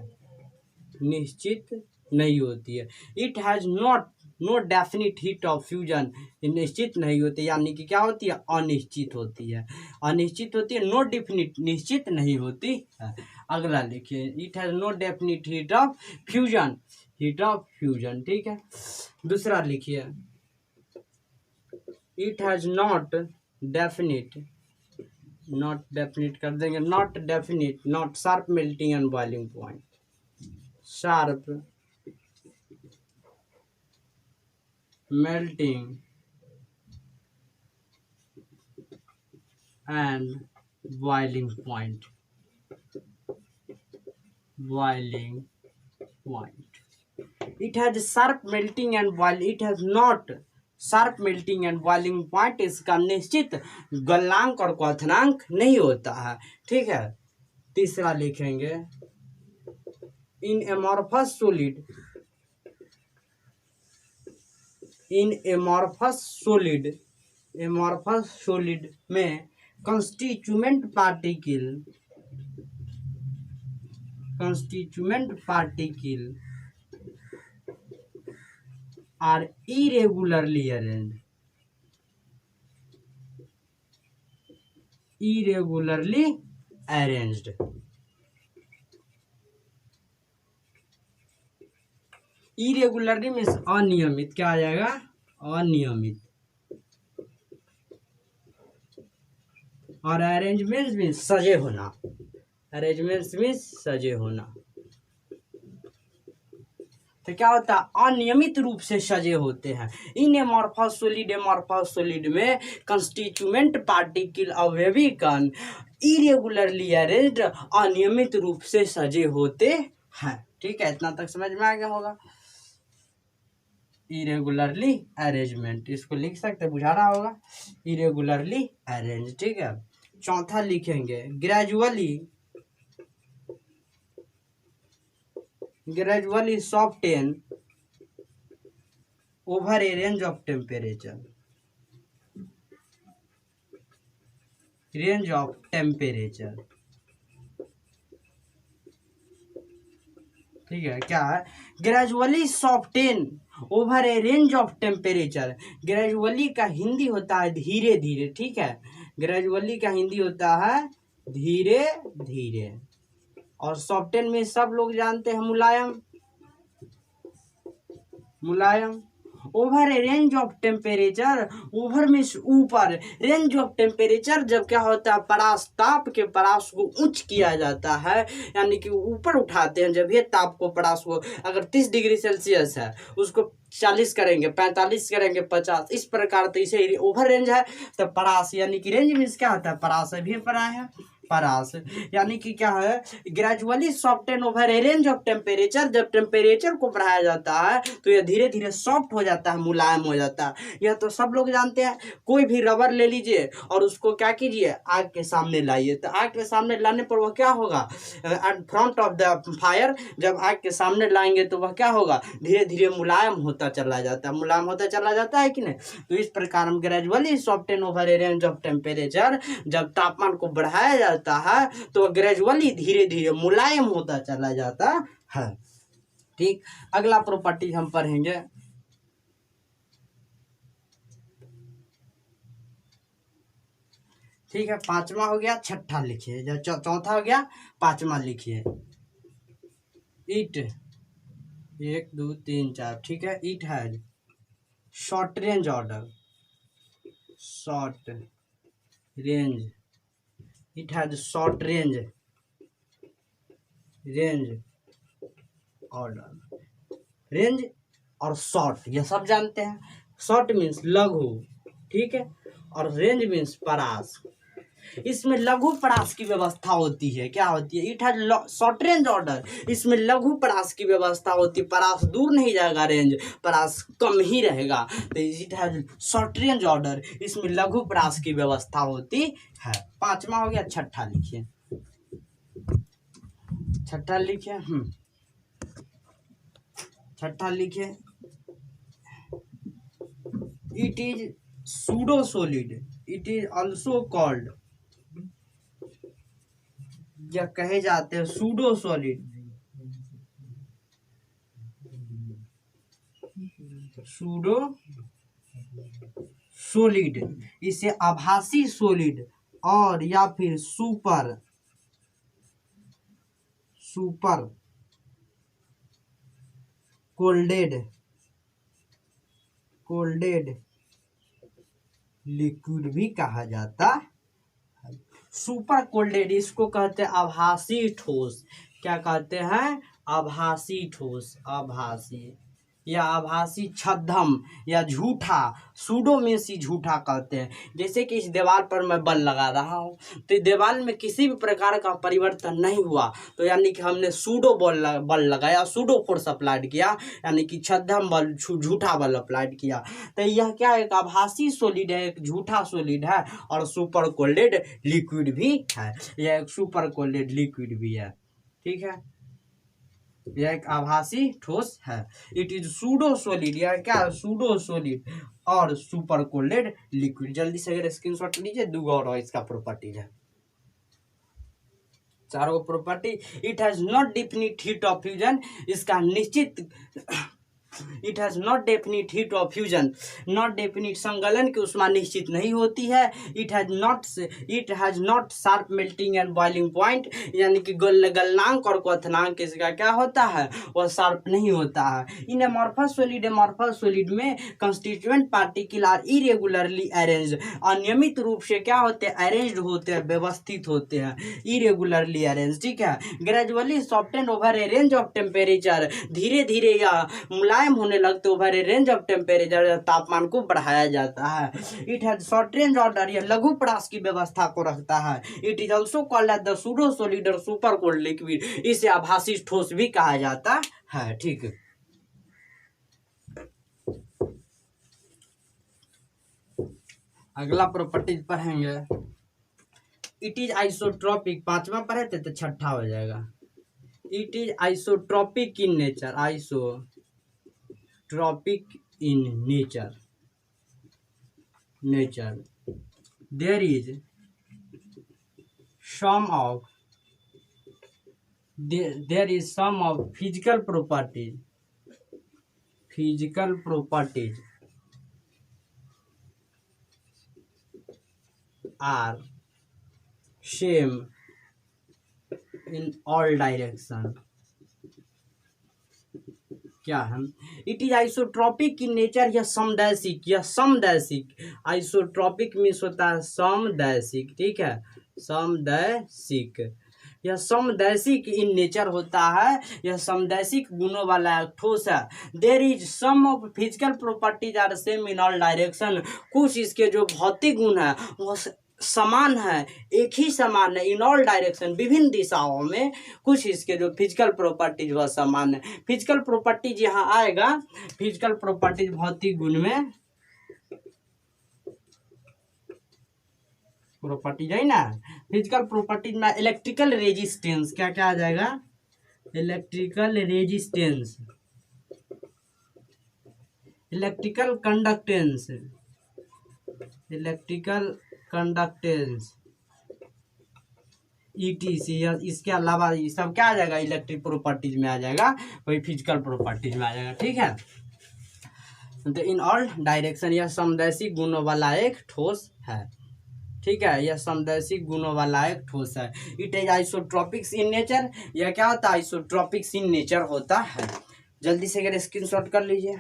Speaker 1: निश्चित नहीं होती है। It has not know definite heat of fusion, निश्चित नहीं होती, यानी कि क्या होती है? अनिश्चित होती है। अनिश्चित होती है, नो डेफिनिट, निश्चित नहीं होती है। अगला लिखिए, it has no definite heat of fusion. Heat of fusion, ठीक है। दूसरा लिखिए, it has not definite, not definite कर देंगे, not definite, not sharp melting and boiling point. Sharp melting and boiling point. Boiling point, it has sharp melting and boil, it has not sharp melting and boiling point, इसका निश्चित गलनांक और क्वथनांक नहीं होता है। ठीक है। तीसरा लिखेंगे, in amorphous solid, in amorphous solid, amorphous solid में constituent particle, constituent particle are irregularly arranged, irregularly arranged। irregularly means अनियमित, क्या आ जाएगा? अनियमित। और अरेंजमेंट मीन्स सजे होना, अरेंजमेंट मीन्स सजे होना। तो क्या होता है? अनियमित रूप से सजे होते हैं। इन एमॉर्फस सॉलिड, एमॉर्फस सॉलिड में कंस्टिट्यूएंट पार्टिकल अवयवी कण इरेगुलरली अरेंज्ड, अनियमित रूप से सजे होते हैं। ठीक है, इतना तक समझ में आ गया होगा। इरेगुलरली अरेंजमेंट, इसको लिख सकते, बुझा रहा होगा, इरेगुलरली अरेंज। ठीक है। चौथा लिखेंगे, gradually, gradually soften over a range of temperature, range of temperature। ठीक है, क्या है? Gradually soften over a range of temperature. Gradually का हिंदी होता है धीरे धीरे। ठीक है, ग्रेजुअली का हिंदी होता है धीरे धीरे, और सॉफ्टेन में सब लोग जानते हैं मुलायम, मुलायम। Over a range of temperature, over means ऊपर, रेंज ऑफ टेम्परेचर जब क्या होता है परास, ताप के परास को उच्च किया जाता है, यानी कि ऊपर उठाते हैं जब ये ताप को, परास को, अगर 30 डिग्री सेल्सियस है उसको 40 करेंगे, 45 करेंगे, 50, इस प्रकार तो इसे ओवर रेंज है। तो परास यानी कि रेंज मीन्स क्या होता है, परास भी परा है, परास यानी कि क्या है, gradually soften over a range of temperature, जब टेम्परेचर को बढ़ाया जाता है तो यह धीरे धीरे सॉफ्ट हो जाता है, मुलायम हो जाता है। यह तो सब लोग जानते हैं। कोई भी रबर ले लीजिए और उसको क्या कीजिए, आग के सामने लाइए, तो आग के सामने लाने पर वह क्या होगा, at front of the fire, जब आग के सामने लाएंगे तो वह क्या होगा, धीरे धीरे मुलायम होता चला जाता है, मुलायम होता चला जाता है कि नहीं। तो इस प्रकार हम gradually soften over a range of temperature, जब तापमान को बढ़ाया जाता है तो ग्रेजुअली धीरे धीरे मुलायम होता चला जाता है। ठीक, अगला प्रॉपर्टी हम पढ़ेंगे। ठीक है, पांचवा हो गया, छठा लिखिए, जब चौथा हो गया, पांचवा लिखिए। इट, 1 2 3 4, ठीक है। It has short range order, short range, it has short range, range order, range और शॉर्ट ये सब जानते हैं। शॉर्ट मीन्स लघु, ठीक है, और रेंज मीन्स परास। इसमें लघु परास की व्यवस्था होती है, क्या होती है, it has short range order, इसमें लघु परास की व्यवस्था होती है, परास दूर नहीं जाएगा, रेंज परास कम ही रहेगा, तो it has short range order, इसमें लघु परास की व्यवस्था होती है। पांचवा हो गया, छठा लिखिए, छठा लिखिए, छठा लिखिए। It is pseudo solid, it is also called, या कहे जाते हैं सूडो सॉलिड, सूडो सॉलिड, इसे आभासी सॉलिड और या फिर सुपर, सुपर कोल्डेड, कोल्डेड लिक्विड भी कहा जाता है। सुपर कोल्डेड इसको कहते हैं आभासी ठोस, क्या कहते हैं, आभासी ठोस, आभासी या आभासी छद्म या झूठा, सूडो में सी झूठा कहते हैं। जैसे कि इस दीवार पर मैं बल लगा रहा हूँ तो दीवार में किसी भी प्रकार का परिवर्तन नहीं हुआ, तो यानी कि हमने सूडो बल लगाया, सूडो फोर्स अप्लाइड किया, यानी कि छद्म बल, झूठा बल अप्लाइड किया। तो यह क्या, एक आभासी सॉलिड है, एक झूठा सॉलिड है, और सुपर कोल्डेड लिक्विड भी है, यह एक सुपर कोल्डेड लिक्विड भी है। ठीक है, यह एक आभासी ठोस है। इट इज सूडो सॉलिड, यह क्या, सूडो सॉलिड और सुपर कोल्डेड लिक्विड। जल्दी से अगर स्क्रीनशॉट लीजिए, दो और इसका प्रॉपर्टीज है, चारों property. It has not definite heat of fusion, इसका निश्चित, it has not definite heat of fusion, not definite संगलन की उष्मा निश्चित नहीं होती है। It has not sharp melting and boiling point, यानी कि गलनांक और क्वथनांक इसका क्या होता है, वह शार्प नहीं होता है। In amorphous solid, amorphous solid में constituent particle are irregularly arranged, अनियमित रूप से क्या होते हैं, अरेंज्ड होते हैं, व्यवस्थित होते हैं, इरेगुलरली अरेंज्ड। ठीक है, gradually soften over a range of temperature, धीरे धीरे या मुलायम होने लगते over a range of temperature, तापमान को बढ़ाया जाता है। It has short range order, यह लघु परास की व्यवस्था को रखता है। It is also called as the pseudo solid और सुपर कोल्ड लिक्विड, इसे आभासी ठोस भी कहा जाता है। ठीक है, अगला प्रॉपर्टीज पढ़ेंगे। इट इज आइसोट्रॉपिक, पांचवा पढ़े थे तो छठा हो जाएगा। It is isotropic in nature, isotropic in nature, there is some of physical properties are same in all direction, क्या है, it is isotropic in nature या समदैशिक, या समदैशिक। आइसोट्रॉपिक मीन्स होता है समदैशिक, ठीक है, समदैशिक। यह समदैशिक इन नेचर होता है, यह समदैशिक गुणों वाला एक ठोस है। There is some of physical properties are same in all direction, कुछ इसके जो भौतिक गुण है वह समान है, एक ही समान है, इन ऑल डायरेक्शन, विभिन्न दिशाओं में। कुछ इसके जो फिजिकल प्रॉपर्टीज वह समान है। फिजिकल प्रॉपर्टीज यहाँ आएगा, फिजिकल प्रॉपर्टीज भौतिक गुण में प्रॉपर्टीज है ना। फिजिकल प्रॉपर्टीज में इलेक्ट्रिकल रेजिस्टेंस, क्या क्या आ जाएगा, electrical resistance, electrical conductance, electrical conductance ETC, इसके अलावा ये सब क्या आ जाएगा, इलेक्ट्रिक प्रॉपर्टीज में आ जाएगा, वही फिजिकल प्रॉपर्टीज में आ जाएगा, ठीक है। तो इन ऑल डायरेक्शन यह समदैशिक गुणों वाला एक ठोस है, ठीक है, यह समदैशिक गुणों वाला एक ठोस है। इट इज आइसोट्रॉपिक्स इन नेचर, यह क्या होता है, आइसोट्रॉपिक्स इन नेचर होता है। जल्दी से अगर स्क्रीनशॉट कर लीजिए।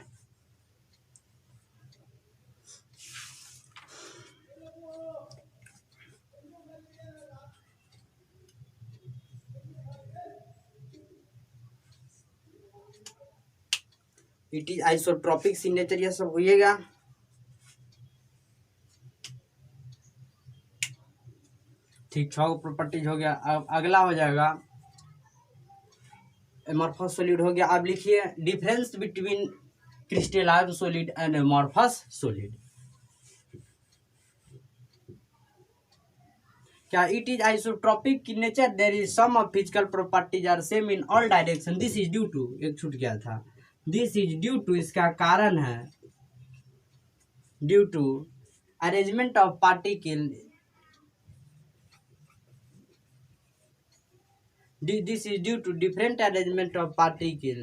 Speaker 1: इट इज आइसोट्रॉपिक्स इन नेचर, यह सब होइएगा। ठीक, 6 प्रॉपर्टीज हो गया। अब अगला हो जाएगा एमॉर्फस सॉलिड हो गया। अब लिखिए difference between crystalline solid and amorphous solid. क्या, it is isotropic in nature, there is some of physical properties are same in all direction, this is due to, एक छूट गया था, दिस इज ड्यू टू, इसका कारण है due to arrangement of particle, this is due to different arrangement of particle,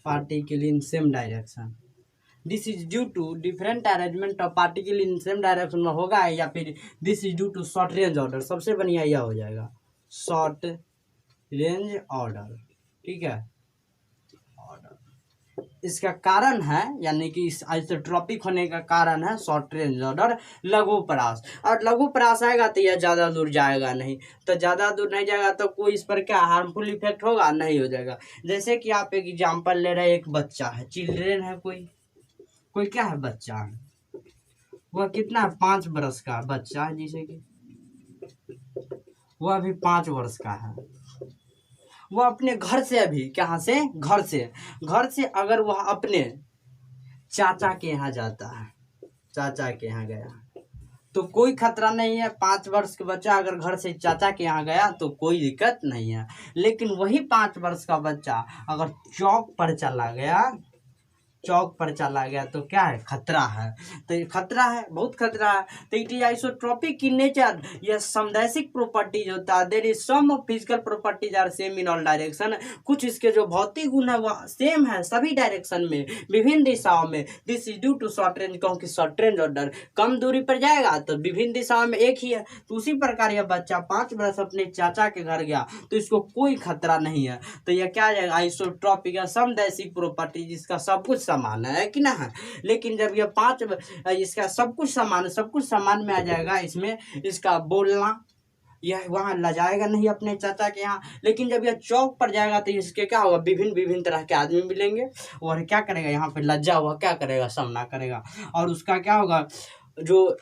Speaker 1: particle in same direction, this is due to different arrangement of particle in same direction में होगा, या फिर this is due to short range order, सबसे बढ़िया यह हो जाएगा short range order, ठीक है, order। इसका कारण है, यानी कि इस आइसोट्रॉपिक होने का कारण है शॉर्ट रेंज ऑर्डर, लघु परास। और लघु परास आएगा तो यह ज़्यादा दूर जाएगा नहीं, तो ज़्यादा दूर नहीं जाएगा तो कोई इस पर क्या हार्मफुल इफेक्ट होगा, नहीं हो जाएगा। जैसे कि आप एक एग्जांपल ले रहे हैं, एक बच्चा है, चिल्ड्रेन है, कोई क्या है, बच्चा है, वह कितना है, 5 वर्ष का बच्चा है, जैसे कि वह अभी 5 वर्ष का है। वह अपने घर से, अभी कहाँ से, घर से अगर वह अपने चाचा के यहाँ जाता है, चाचा के यहाँ गया तो कोई खतरा नहीं है। 5 वर्ष का बच्चा अगर घर से चाचा के यहाँ गया तो कोई दिक्कत नहीं है। लेकिन वही 5 वर्ष का बच्चा अगर चौक पर चला गया तो क्या है, खतरा है। तो ये खतरा है, बहुत खतरा है। तो it is isotropic in nature, यह समदैशिक प्रॉपर्टीज होता है। There is some of physical properties are same in all direction, कुछ इसके जो भौतिक गुण है वह सेम है सभी डायरेक्शन में, विभिन्न दिशाओं में। This is due to short range, क्योंकि शॉर्ट रेंज ऑर्डर कम दूरी पर जाएगा तो विभिन्न दिशाओं में एक ही है। तो उसी प्रकार यह बच्चा 5 वर्ष अपने चाचा के घर गया तो इसको कोई खतरा नहीं है। तो यह क्या जाएगा, आइसोट्रॉपिक या समदैशिक प्रॉपर्टी, जिसका सब कुछ समान है कि ना है। लेकिन जब यह 5 इसका सब कुछ समान में आ जाएगा, इसमें इसका बोलना यह वहाँ ला जाएगा नहीं अपने चाचा के यहाँ। लेकिन जब यह चौक पर जाएगा तो इसके क्या होगा, विभिन्न तरह के आदमी मिलेंगे और क्या करेगा, यहाँ पे लज्जा हुआ क्या करेगा, सामना करेगा। और उसका क्या होगा, जो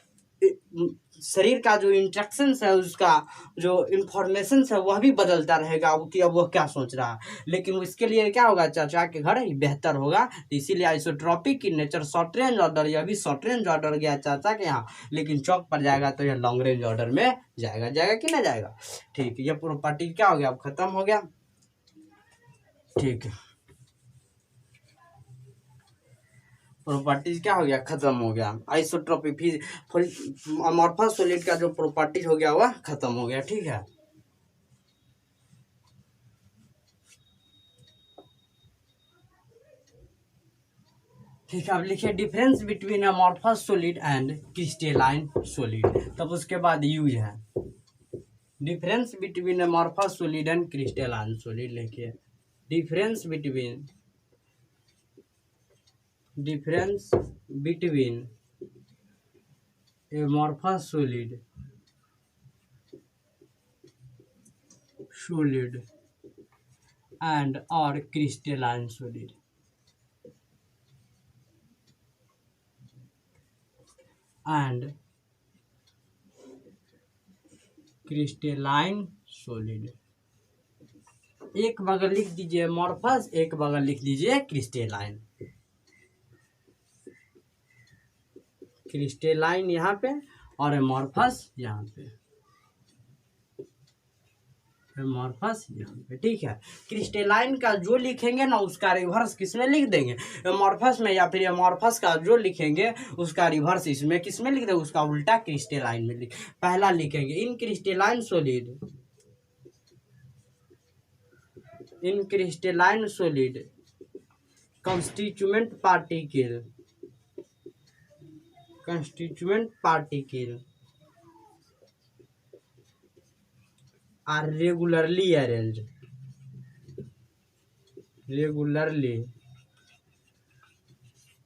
Speaker 1: शरीर का जो इंस्ट्रक्शंस है, उसका जो इंफॉर्मेशन है वह भी बदलता रहेगा कि अब वह क्या सोच रहा है। लेकिन उसके लिए क्या होगा, चाचा के घर ही बेहतर होगा। तो इसीलिए आइसोट्रॉपिक की नेचर शॉर्ट रेंज ऑर्डर, यह भी शॉर्ट रेंज ऑर्डर गया चाचा के यहाँ, लेकिन चौक पर जाएगा तो यह लॉन्ग रेंज ऑर्डर में जाएगा कि ना जाएगा। ठीक है, यह प्रॉपर्टी क्या हो गया, अब खत्म हो गया। ठीक है, प्रॉपर्टीज क्या हो गया, खत्म हो गया। आइसोट्रॉपिक फिर अमॉर्फस सॉलिड का जो प्रॉपर्टीज हो गया वह खत्म हो गया। ठीक है, ठीक है, अब लिखिए difference between amorphous solid and crystalline solid. तब उसके बाद यूज है difference between amorphous solid and crystalline solid. लिखिए difference between amorphous solid and or crystalline solid and crystalline solid। एक बगल लिख दीजिए अमॉर्फस, एक बगल लिख दीजिए क्रिस्टेलाइन। क्रिस्टेलाइन यहाँ पे और अमॉर्फस यहाँ पे, अमॉर्फस यहाँ पे। ठीक है, क्रिस्टेलाइन का जो लिखेंगे ना उसका रिवर्स किसमें लिख देंगे, अमॉर्फस में, या फिर अमॉर्फस का जो लिखेंगे उसका रिवर्स इसमें किसमें लिख देंगे, उसका उल्टा क्रिस्टेलाइन में लिख। पहला लिखेंगे in crystalline solid constituent particle are regularly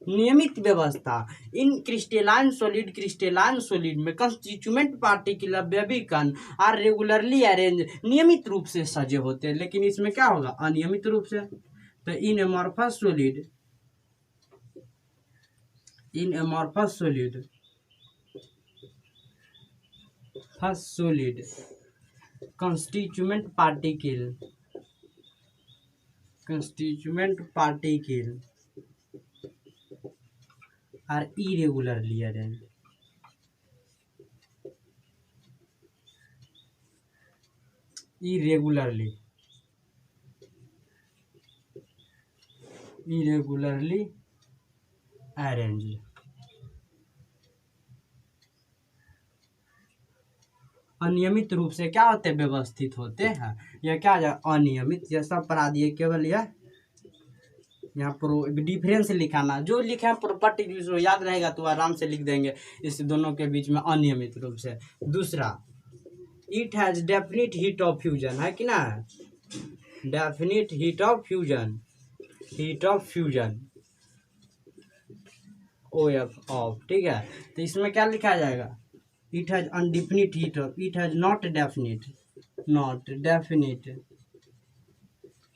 Speaker 1: नियमित व्यवस्था। इन क्रिस्टेलाइन सॉलिड में कंस्टिट्यूएंट पार्टिकल अवयवी कण आर रेगुलरली अरेंज, नियमित रूप से सजे होते हैं। लेकिन इसमें क्या होगा, अनियमित रूप से। तो in amorphous solid constituent particle are irregularly arranged। irregularly arranged। अनियमित रूप से क्या होते हैं, व्यवस्थित होते हैं। यह क्या है, अनियमित। यह सब पढ़ा दिए, केवल यह यहाँ पर डिफरेंस लिखाना, जो लिखे हैं प्रॉपर्टी जो याद रहेगा तो आराम से लिख देंगे। इस दोनों के बीच में अनियमित रूप से। दूसरा, it has definite heat of fusion, है कि ना, definite heat of fusion OF of. ठीक है, तो इसमें क्या लिखा जाएगा, it has undefinite heat of, it has not definite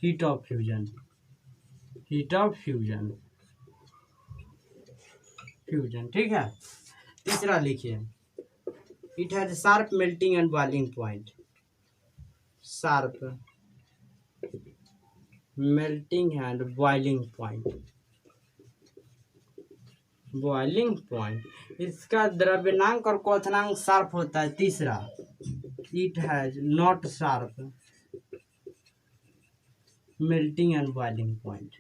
Speaker 1: heat of fusion ठीक है। तीसरा लिखिए it has sharp melting and boiling point. Sharp melting and boiling point. इसका द्रव्यनांक और क्वथनांक शार्प होता है। तीसरा, it has not sharp melting and boiling point.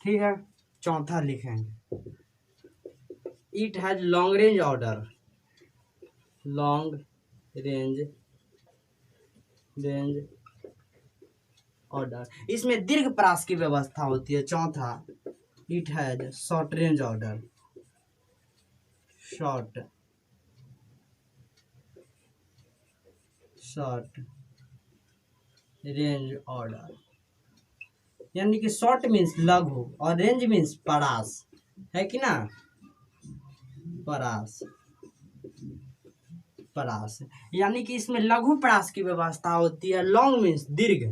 Speaker 1: ठीक है। चौथा लिखेंगे it has long range order. इसमें दीर्घ प्रास की व्यवस्था होती है। चौथा, it has short range order, यानी कि शॉर्ट मीन्स लघु और रेंज मीन्स परास, है कि ना, परास यानी कि इसमें लघु परास की व्यवस्था होती है। लॉन्ग मीन्स दीर्घ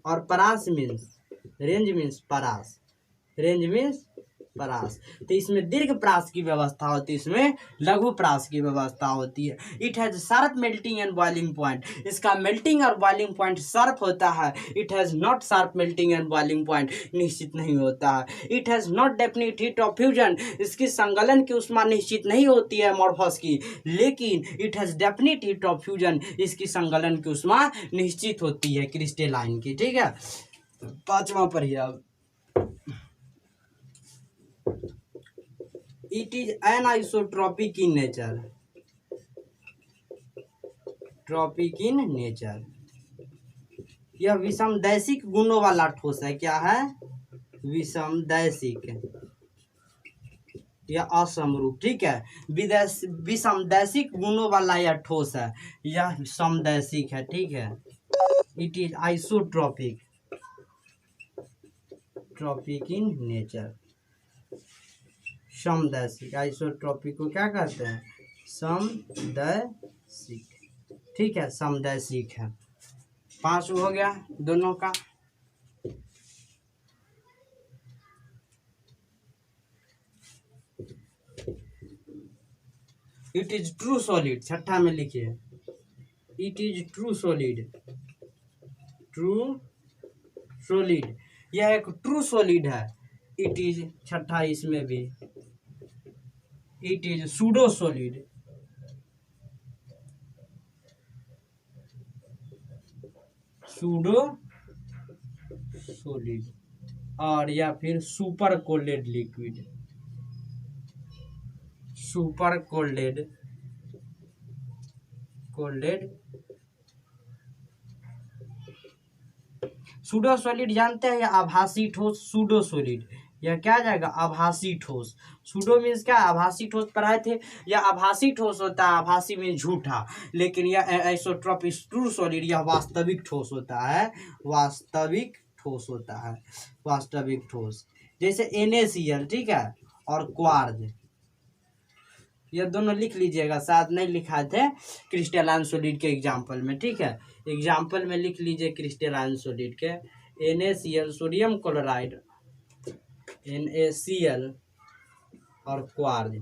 Speaker 1: और परास मीन्स रेंज मीन्स परास। तो इसमें दीर्घ प्रास की व्यवस्था होती है, इसमें लघु प्रास की व्यवस्था होती है। It has sharp melting and boiling point. इसका मेल्टिंग और बॉइलिंग पॉइंट शार्प होता है। It has not sharp melting and boiling point, निश्चित नहीं होता है। It has not definite heat of fusion. इसकी संगलन की उष्मा निश्चित नहीं होती है अमॉर्फस की, लेकिन it has definite heat of fusion, इसकी संगलन की उष्मा निश्चित होती है क्रिस्टेलाइन की। ठीक है, पांचवा पढ़िए अब। It is anisotropic in nature. Tropic in nature. यह विषमदैशिक गुणों वाला ठोस है। क्या है? विषमदैशिक या असमरूप। ठीक है, विषमदैशिक गुणों वाला यह ठोस है, यह समदैशिक है। ठीक है, it is isotropic, tropic in nature. समदैशिक, आइसोट्रॉपिक को क्या कहते हैं? समदैशिक। ठीक है, समदैशिक है। 5 हो गया दोनों का। इट इज ट्रू सॉलिड, छठा में लिखिए, it is true solid, true solid, यह एक ट्रू सॉलिड है। इट इज, छठा इसमें भी, it is pseudo solid, pseudo solid, और या फिर super cooled liquid, super कोल्डेड pseudo solid जानते हैं, या आभासी ठोस। सूडो सॉलिड, यह क्या जाएगा? आभासी ठोस। सूडो मीन्स क्या? आभासी ठोस पढ़ाए थे। यह आभासी ठोस होता है, आभासी में झूठा। लेकिन यह आइसोट्रोपिक ट्रू सॉलिड, यह वास्तविक ठोस होता है, वास्तविक ठोस होता है, वास्तविक ठोस। जैसे NaCl, ठीक है, और क्वार्ज, ये दोनों लिख लीजिएगा, शायद नहीं लिखा थे क्रिस्टलाइन सॉलिड के एग्जाम्पल में। ठीक है, एग्जाम्पल में लिख लीजिए क्रिस्टलाइन सॉलिड के, NaCl सोडियम क्लोराइड, NaCl और क्वार्ज,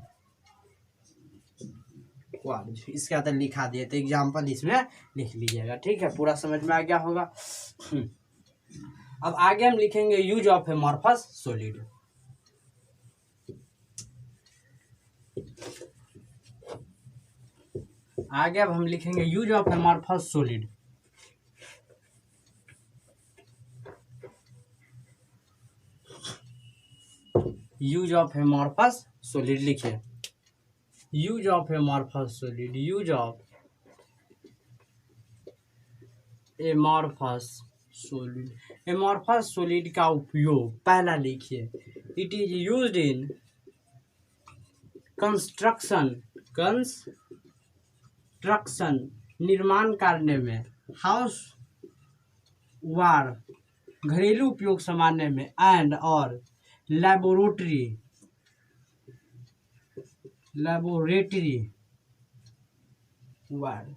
Speaker 1: इसके अंदर लिखा दिए, तो एग्जाम्पल इसमें लिख लीजिएगा। ठीक है, पूरा समझ में आ गया होगा। अब आगे हम लिखेंगे यूज ऑफ एमॉर्फस सॉलिड। आगे अब हम लिखेंगे use of amorphous solid. Use of amorphous solid लिखिए, use of amorphous solid, use of amorphous solid, amorphous solid का उपयोग, पहला लिखिए, it is used in construction, निर्माण करने में, हाउस वार, घरेलू उपयोग सामान्य में, एंड और लेबोरेटरी वार,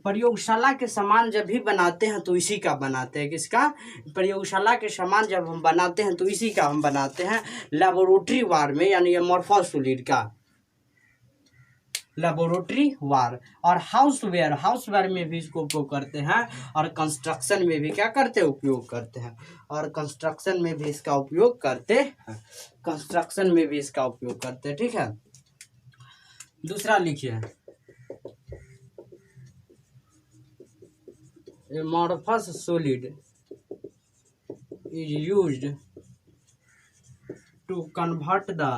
Speaker 1: प्रयोगशाला के सामान जब भी बनाते हैं तो इसी का बनाते हैं। किसका? प्रयोगशाला के सामान जब हम बनाते हैं तो इसी का हम बनाते हैं, लेबोरेटरी वार में, यानी एमॉर्फस सॉलिड का लेबोरेटरी वार। और हाउसवेयर में भी इसको उपयोग करते हैं, और कंस्ट्रक्शन में भी क्या करते हैं? उपयोग करते हैं, और कंस्ट्रक्शन में भी इसका उपयोग करते हैं, कंस्ट्रक्शन में भी इसका उपयोग करते हैं। ठीक है, दूसरा लिखिए, amorphous solid is used to convert the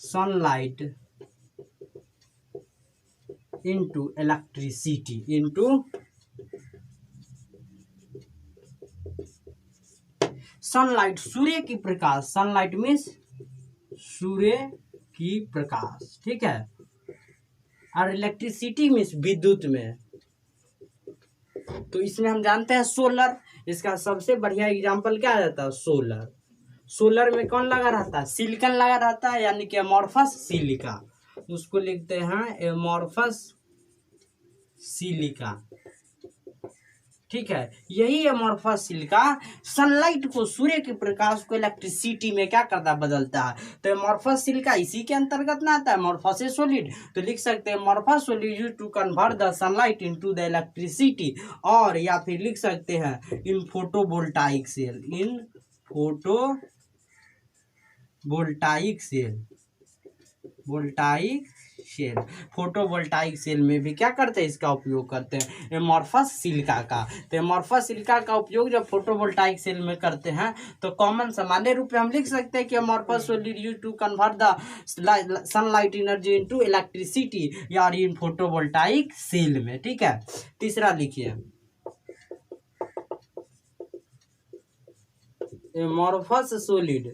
Speaker 1: sunlight into electricity, sunlight, सूर्य की प्रकाश, सनलाइट मीन्स सूर्य की प्रकाश। ठीक है, और इलेक्ट्रिसिटी मीन्स विद्युत में। तो इसमें हम जानते हैं सोलर, इसका सबसे बढ़िया एग्जांपल क्या रहता है? सोलर। सोलर में कौन लगा रहता है? सिलिकॉन लगा रहता है, यानी कि एमॉर्फस सिलिका, उसको लिखते हैं एमॉर्फस सिलिका। ठीक है, यही एमॉर्फस सिलिका सनलाइट को, सूर्य के प्रकाश को इलेक्ट्रिसिटी में क्या करता है? बदलता है। तो एमॉर्फस सिलिका इसी के अंतर्गत ना आता है, एमॉर्फस सॉलिड। तो लिख सकते हैं amorphous solid used to convert the sunlight into the electricity, और या फिर लिख सकते हैं in photovoltaic cell, in photovoltaic cell, voltaic cell, photovoltaic cell में भी क्या करते हैं, इसका उपयोग करते हैं, एमॉर्फस सिलिका का। तो एमॉर्फस सिलिका का उपयोग जब फोटोवोल्टाइक सेल में करते हैं तो कॉमन सामान्य रूप में हम लिख सकते हैं कि amorphous solid used to convert the sunlight energy into electricity, या इन फोटोवोल्टाइक सेल में। ठीक है, तीसरा लिखिए, amorphous solid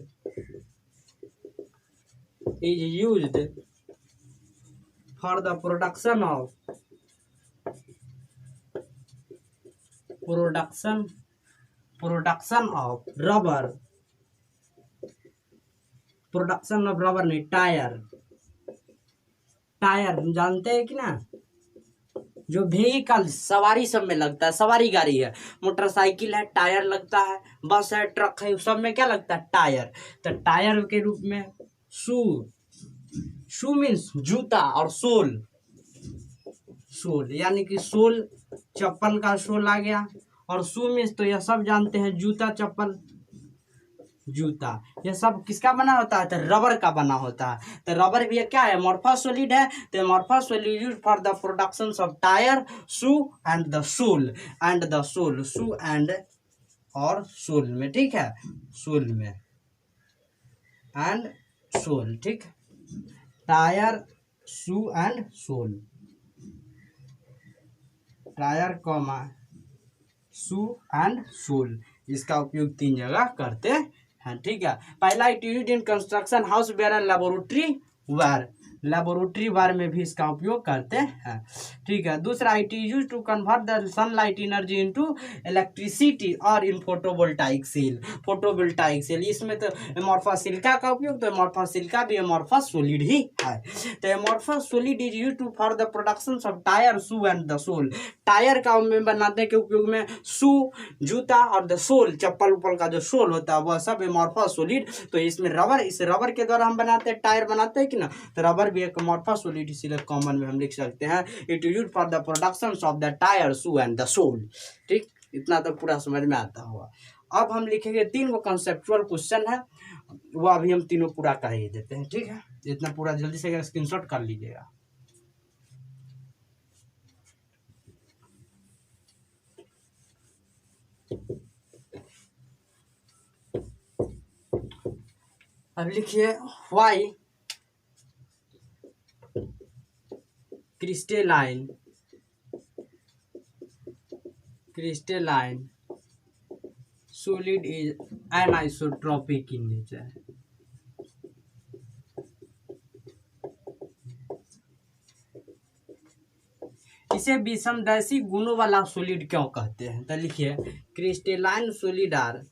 Speaker 1: is used for the production of rubber, production of rubber नहीं, टायर। टायर हम जानते हैं कि ना, जो व्हीकल सवारी सब में लगता है, सवारी गाड़ी है, मोटरसाइकिल है टायर लगता है, बस है, ट्रक है, सब में क्या लगता है, टायर। तो टायर के रूप में शू मीन्स जूता, और सोल यानी कि सोल चप्पल का सोल आ गया, और शू मीन्स तो यह सब जानते हैं, जूता चप्पल जूता, यह सब किसका बना होता है, तो रबर का बना होता है। तो रबर भी क्या है, एमॉर्फस सॉलिड है। तो amorphous solid used for the production of tyre, shoe and the sole, shoe and और सोल में। ठीक है, सोल में एंड सोल, ठीक, tyre, shoe and sole, tyre comma shoe and sole, इसका उपयोग 3 जगह करते हैं। ठीक है, पहला it used in construction house ware and laboratory ware, laboratory ware में भी इसका उपयोग करते हैं। ठीक है, दूसरा it is used to convert the sunlight energy into electricity और in photovoltaic cell, photovoltaic cell, इसमें तो एमॉर्फस सिलिका का उपयोग, तो एमॉर्फस सिलिका भी एमॉर्फस सॉलिड ही है। तो amorphous solid is used to for the production of tyre, shoe and the sole, tyre का में बनाने के उपयोग में शू जूता और द सोल चप्पल उप्पल का जो सोल होता है वह सब एमॉर्फस सॉलिड। तो इसमें रबर, इस रबर के द्वारा हम बनाते हैं, टायर बनाते हैं कि ना, तो रबर भी एक एमॉर्फस सॉलिड, इसीलिए कॉमन में हम लिख सकते हैं it used for the production of the tyre, shoe and the sole. ठीक, इतना तो पूरा समझ में आता हुआ। अब हम लिखेंगे 3 कंसेप्चुअल क्वेश्चन है, वो अभी हम तीनों पूरा कर ही देते हैं। ठीक है, इतना पूरा जल्दी से स्क्रीनशॉट कर लीजिएगा। अब लिखिए, why crystalline solid is anisotropic in nature। इसे विषमदैशी गुणों वाला सॉलिड क्यों कहते हैं, तो लिखिए, crystalline solid are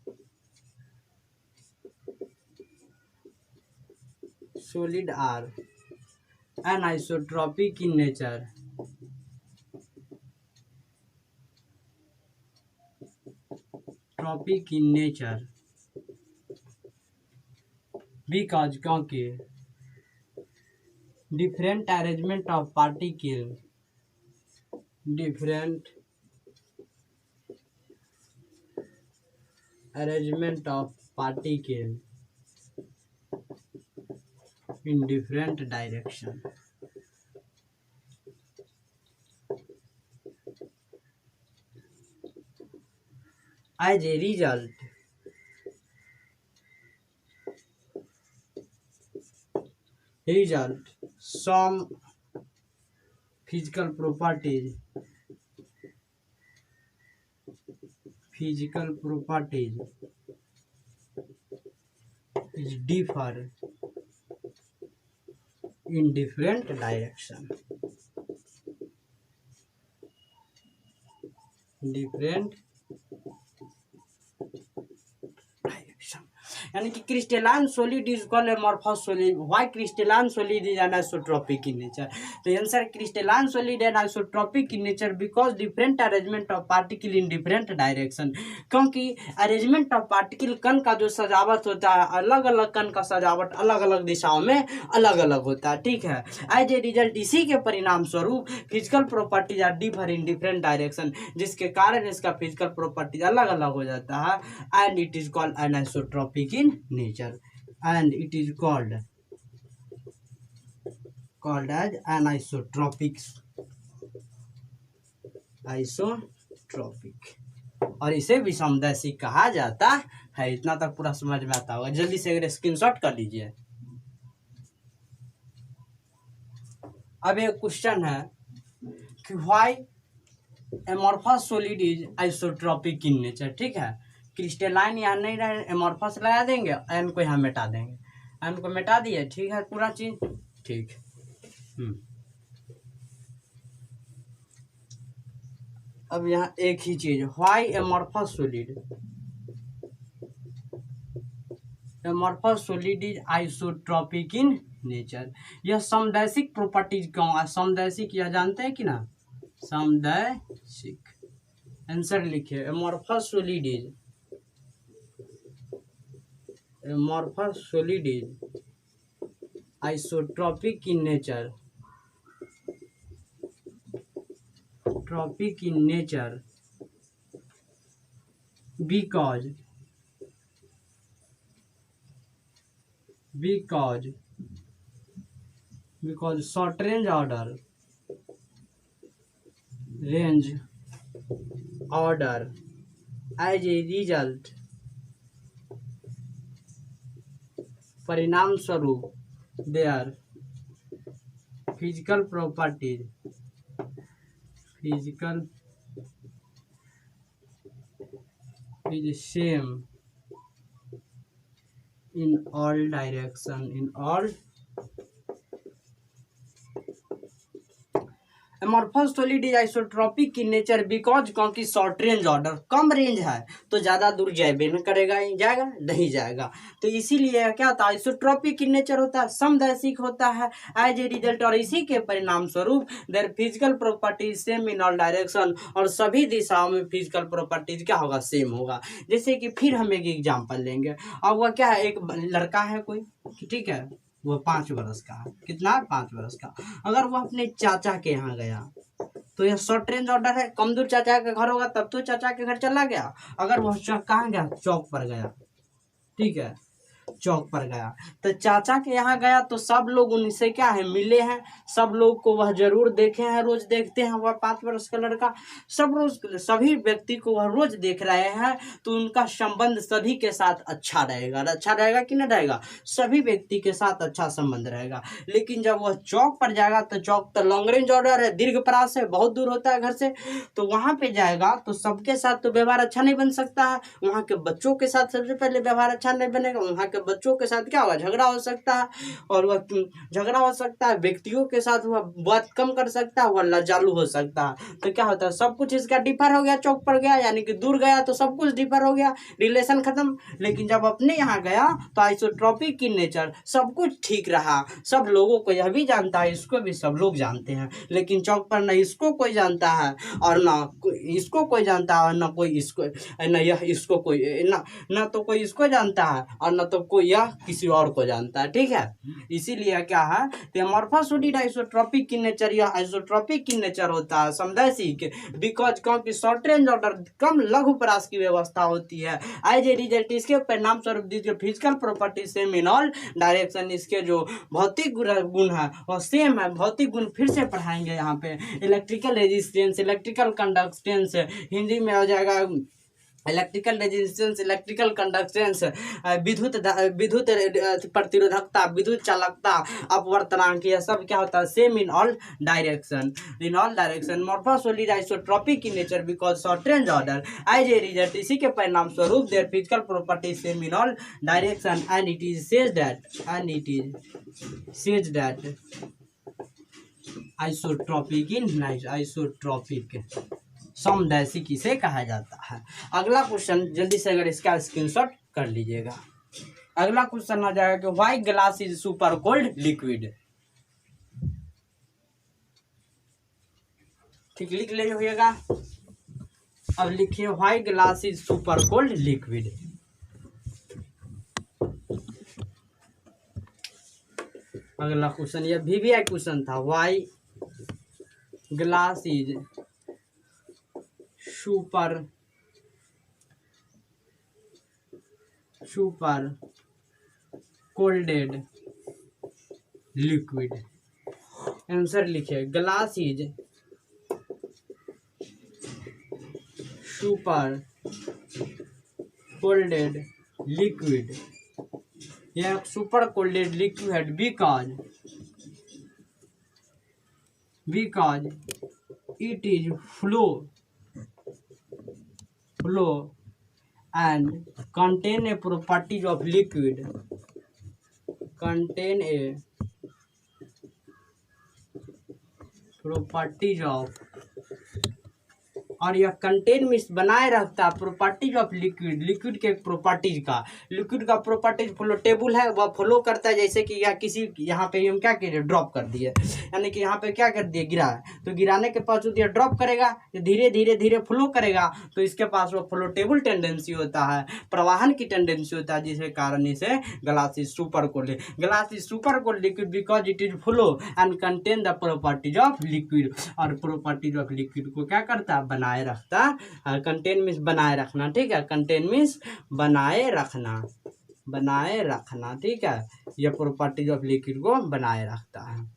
Speaker 1: anisotropic in nature because क्योंकि different arrangement of particle in different direction as a result some physical properties differ in different direction, यानी कि crystalline solid is called amorphous solid. Why crystalline solid is anisotropic in nature, तो answer crystalline solid and isotropic in nature because different arrangement of particle in different direction, क्योंकि arrangement of particle कण का जो सजावट होता है, अलग अलग कण का सजावट अलग अलग दिशाओं में अलग अलग होता है। ठीक है, एज ए रिजल्ट इसी के परिणाम स्वरूप physical properties are differ in different direction, जिसके कारण इसका फिजिकल प्रॉपर्टीज अलग अलग हो जाता है, and it is called anisotropic in nature, and it is called called as anisotropic, isotropic, और इसे विषमदैशिक कहा जाता है। इतना तक पूरा समझ में आता होगा। जल्दी से अगर स्क्रीनशॉट कर लीजिए। अब एक क्वेश्चन है कि why amorphous solid is isotropic in nature. ठीक है, क्रिस्टलाइन यहाँ नहीं रहे, एमोर्फस लगा देंगे, एन को यहाँ मिटा देंगे, एन को मिटा दिए। ठीक है, पूरा चीज ठीक। अब यहाँ एक ही चीज, why amorphous solid, amorphous solid is isotropic in nature. यह समदैशिक प्रॉपर्टीज क्यों है? समदैशिक यह जानते हैं कि ना, समदैशिक। आंसर लिखिए, amorphous solid is, amorphous solid is isotropic in nature, tropic in nature because short range order as a result, परिणाम स्वरूप their physical properties is same in all direction, amorphous solid is isotropic in nature because, क्योंकि short range order, कम range है तो ज़्यादा दूर जाए न करेगा, जाएगा नहीं जाएगा, तो इसीलिए क्या होता है, आइसोट्रॉपिक इन नेचर होता है, समदैशिक होता है एज ए रिजल्ट, और इसी के परिणाम स्वरूप their physical properties same in all direction, और सभी दिशाओं में फिजिकल प्रॉपर्टीज क्या होगा, सेम होगा। जैसे कि फिर हम एक एग्जाम्पल लेंगे, और वह क्या है, एक लड़का है कोई, ठीक है, वो 5 वर्ष का है, कितना, 5 वर्ष का। अगर वो अपने चाचा के यहाँ गया तो यह शॉर्ट रेंज ऑर्डर है, कम दूर चाचा का घर होगा तब तो चाचा के घर चला गया। अगर वह कहाँ गया, चौक पर गया, ठीक है, चौक पर गया तो चाचा के यहाँ गया तो सब लोग उनसे क्या है, मिले हैं, सब लोग को वह जरूर देखे हैं, रोज देखते हैं, वह 5 वर्ष का लड़का सब रोज, सभी व्यक्ति को वह रोज देख रहे हैं, तो उनका संबंध सभी के साथ अच्छा रहेगा, अच्छा रहेगा कि नहीं रहेगा, सभी व्यक्ति के साथ अच्छा संबंध रहेगा। लेकिन जब वह चौक पर जाएगा तो चौक तो लॉन्ग रेंज ऑर्डर है, दीर्घ परास है, बहुत दूर होता है घर से, तो वहां पे जाएगा तो सबके साथ तो व्यवहार अच्छा नहीं बन सकता है, वहां के बच्चों के साथ सबसे पहले व्यवहार अच्छा नहीं बनेगा, वहां के बच्चों के साथ क्या होगा, झगड़ा हो सकता है, और वह झगड़ा हो सकता है, व्यक्तियों के साथ वह बात कम कर सकता है, वह लजालू हो सकता है, तो क्या होता है, सब कुछ इसका डिफर हो गया, चौक पर गया यानी कि दूर गया तो सब कुछ डिफर हो गया, रिलेशन खत्म। लेकिन जब अपने यहाँ गया तो आइसोट्रॉपिक की नेचर, सब कुछ ठीक रहा, सब लोगों को यह भी जानता है, इसको भी सब लोग जानते हैं, लेकिन चौक पर न इसको कोई जानता है और न इसको कोई जानता है, और न कोई इसको, न यह इसको कोई, न तो कोई इसको जानता है और न तो कोई यह किसी और को जानता है, ठीक है। इसीलिए क्या है, amorphous solid isotropic in nature, यह आइसोट्रॉपिक इन नेचर होता है, समदैशिक, बिकॉज क्योंकि शॉर्ट रेंज ऑर्डर, कम लघु परास की व्यवस्था होती है, एज ए रिजल्ट इसके परिणाम स्वरूप दीजिए physical property same in all direction, इसके जो भौतिक गुण है वह सेम है। भौतिक गुण फिर से पढ़ाएंगे यहाँ पे, electrical resistance, electrical conductance, Hindi में हो जाएगा इलेक्ट्रिकल रेजिस्टेंस, इलेक्ट्रिकल कंडक्टेंस, विद्युत प्रतिरोधकता, विद्युत चालकता, अपवर्तनांक, यह सब क्या होता है, same in all direction, amorphous solid isotropic in nature because short range order as a result, इसी के परिणाम स्वरूप their physical property same in all direction, and it is says that isotropic in isotropic समदैशिक इसे कहा जाता है। अगला क्वेश्चन जल्दी से अगर इसका स्क्रीनशॉट कर लीजिएगा। अगला क्वेश्चन आ जाएगा कि why glass is super cold liquid. ठीक, लिख ले होइएगा। अब लिखिए why glass is super cold liquid. अगला क्वेश्चन यह भी क्वेश्चन था, why glass is super cooled liquid. Answer लिखे, glass is super cooled liquid, यह super cooled liquid because it is flow and contain a properties of liquid, contain a properties of, और यह contain means बनाए रखता है properties of liquid, liquid के properties का, liquid का प्रॉपर्टीज फ्लोटेबल है, वह फ्लो करता है, जैसे कि यह किसी यहाँ पे हम क्या किए ड्रॉप कर दिए, यानी कि यहाँ पे क्या कर दिए गिरा, तो गिराने के पास यह ड्रॉप करेगा, धीरे धीरे धीरे फ्लो करेगा, तो इसके पास वो फ्लोटेबल टेंडेंसी होता है, प्रवाहन की टेंडेंसी होता है, जिसके कारण इसे glass is super cold, glass is super cold liquid because it is flow and contain the properties of liquid, और प्रॉपर्टीज ऑफ लिक्विड को क्या करता है बनाए रखता, कंटेन मीन्स बनाए रखना, ठीक है, कंटेन मीन्स बनाए रखना, ठीक है, यह प्रॉपर्टीज ऑफ लिक्विड को बनाए रखता है।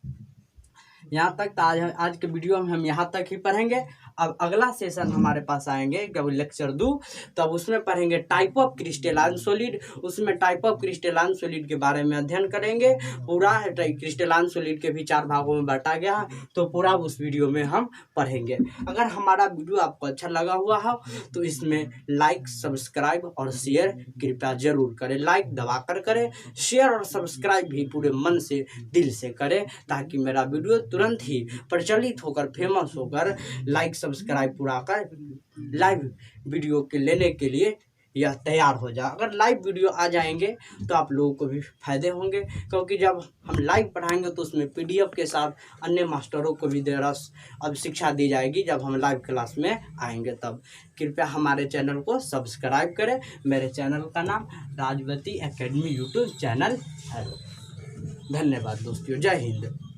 Speaker 1: यहाँ तक आज के वीडियो में हम यहाँ तक ही पढ़ेंगे। अब अगला सेशन हमारे पास आएंगे जब लेक्चर 2, तब उसमें पढ़ेंगे टाइप ऑफ क्रिस्टलाइन सॉलिड, उसमें टाइप ऑफ क्रिस्टलाइन सॉलिड के बारे में अध्ययन करेंगे। पूरा क्रिस्टलाइन सॉलिड के भी 4 भागों में बांटा गया है, तो पूरा उस वीडियो में हम पढ़ेंगे। अगर हमारा वीडियो आपको अच्छा लगा हुआ है तो इसमें लाइक, सब्सक्राइब और शेयर कृपया जरूर करें, लाइक दबाकर करें, शेयर और सब्सक्राइब भी पूरे मन से दिल से करें, ताकि मेरा वीडियो तुरंत ही प्रचलित होकर फेमस होकर लाइक सब्सक्राइब पूरा कर लाइव वीडियो के लेने के लिए यह तैयार हो जाए। अगर लाइव वीडियो आ जाएंगे तो आप लोगों को भी फायदे होंगे, क्योंकि जब हम लाइव पढ़ाएंगे तो उसमें PDF के साथ अन्य मास्टरों को भी अब शिक्षा दी जाएगी। जब हम लाइव क्लास में आएंगे तब कृपया हमारे चैनल को सब्सक्राइब करें। मेरे चैनल का नाम राजवती एकेडमी यूट्यूब चैनल है। धन्यवाद दोस्तों, जय हिंद।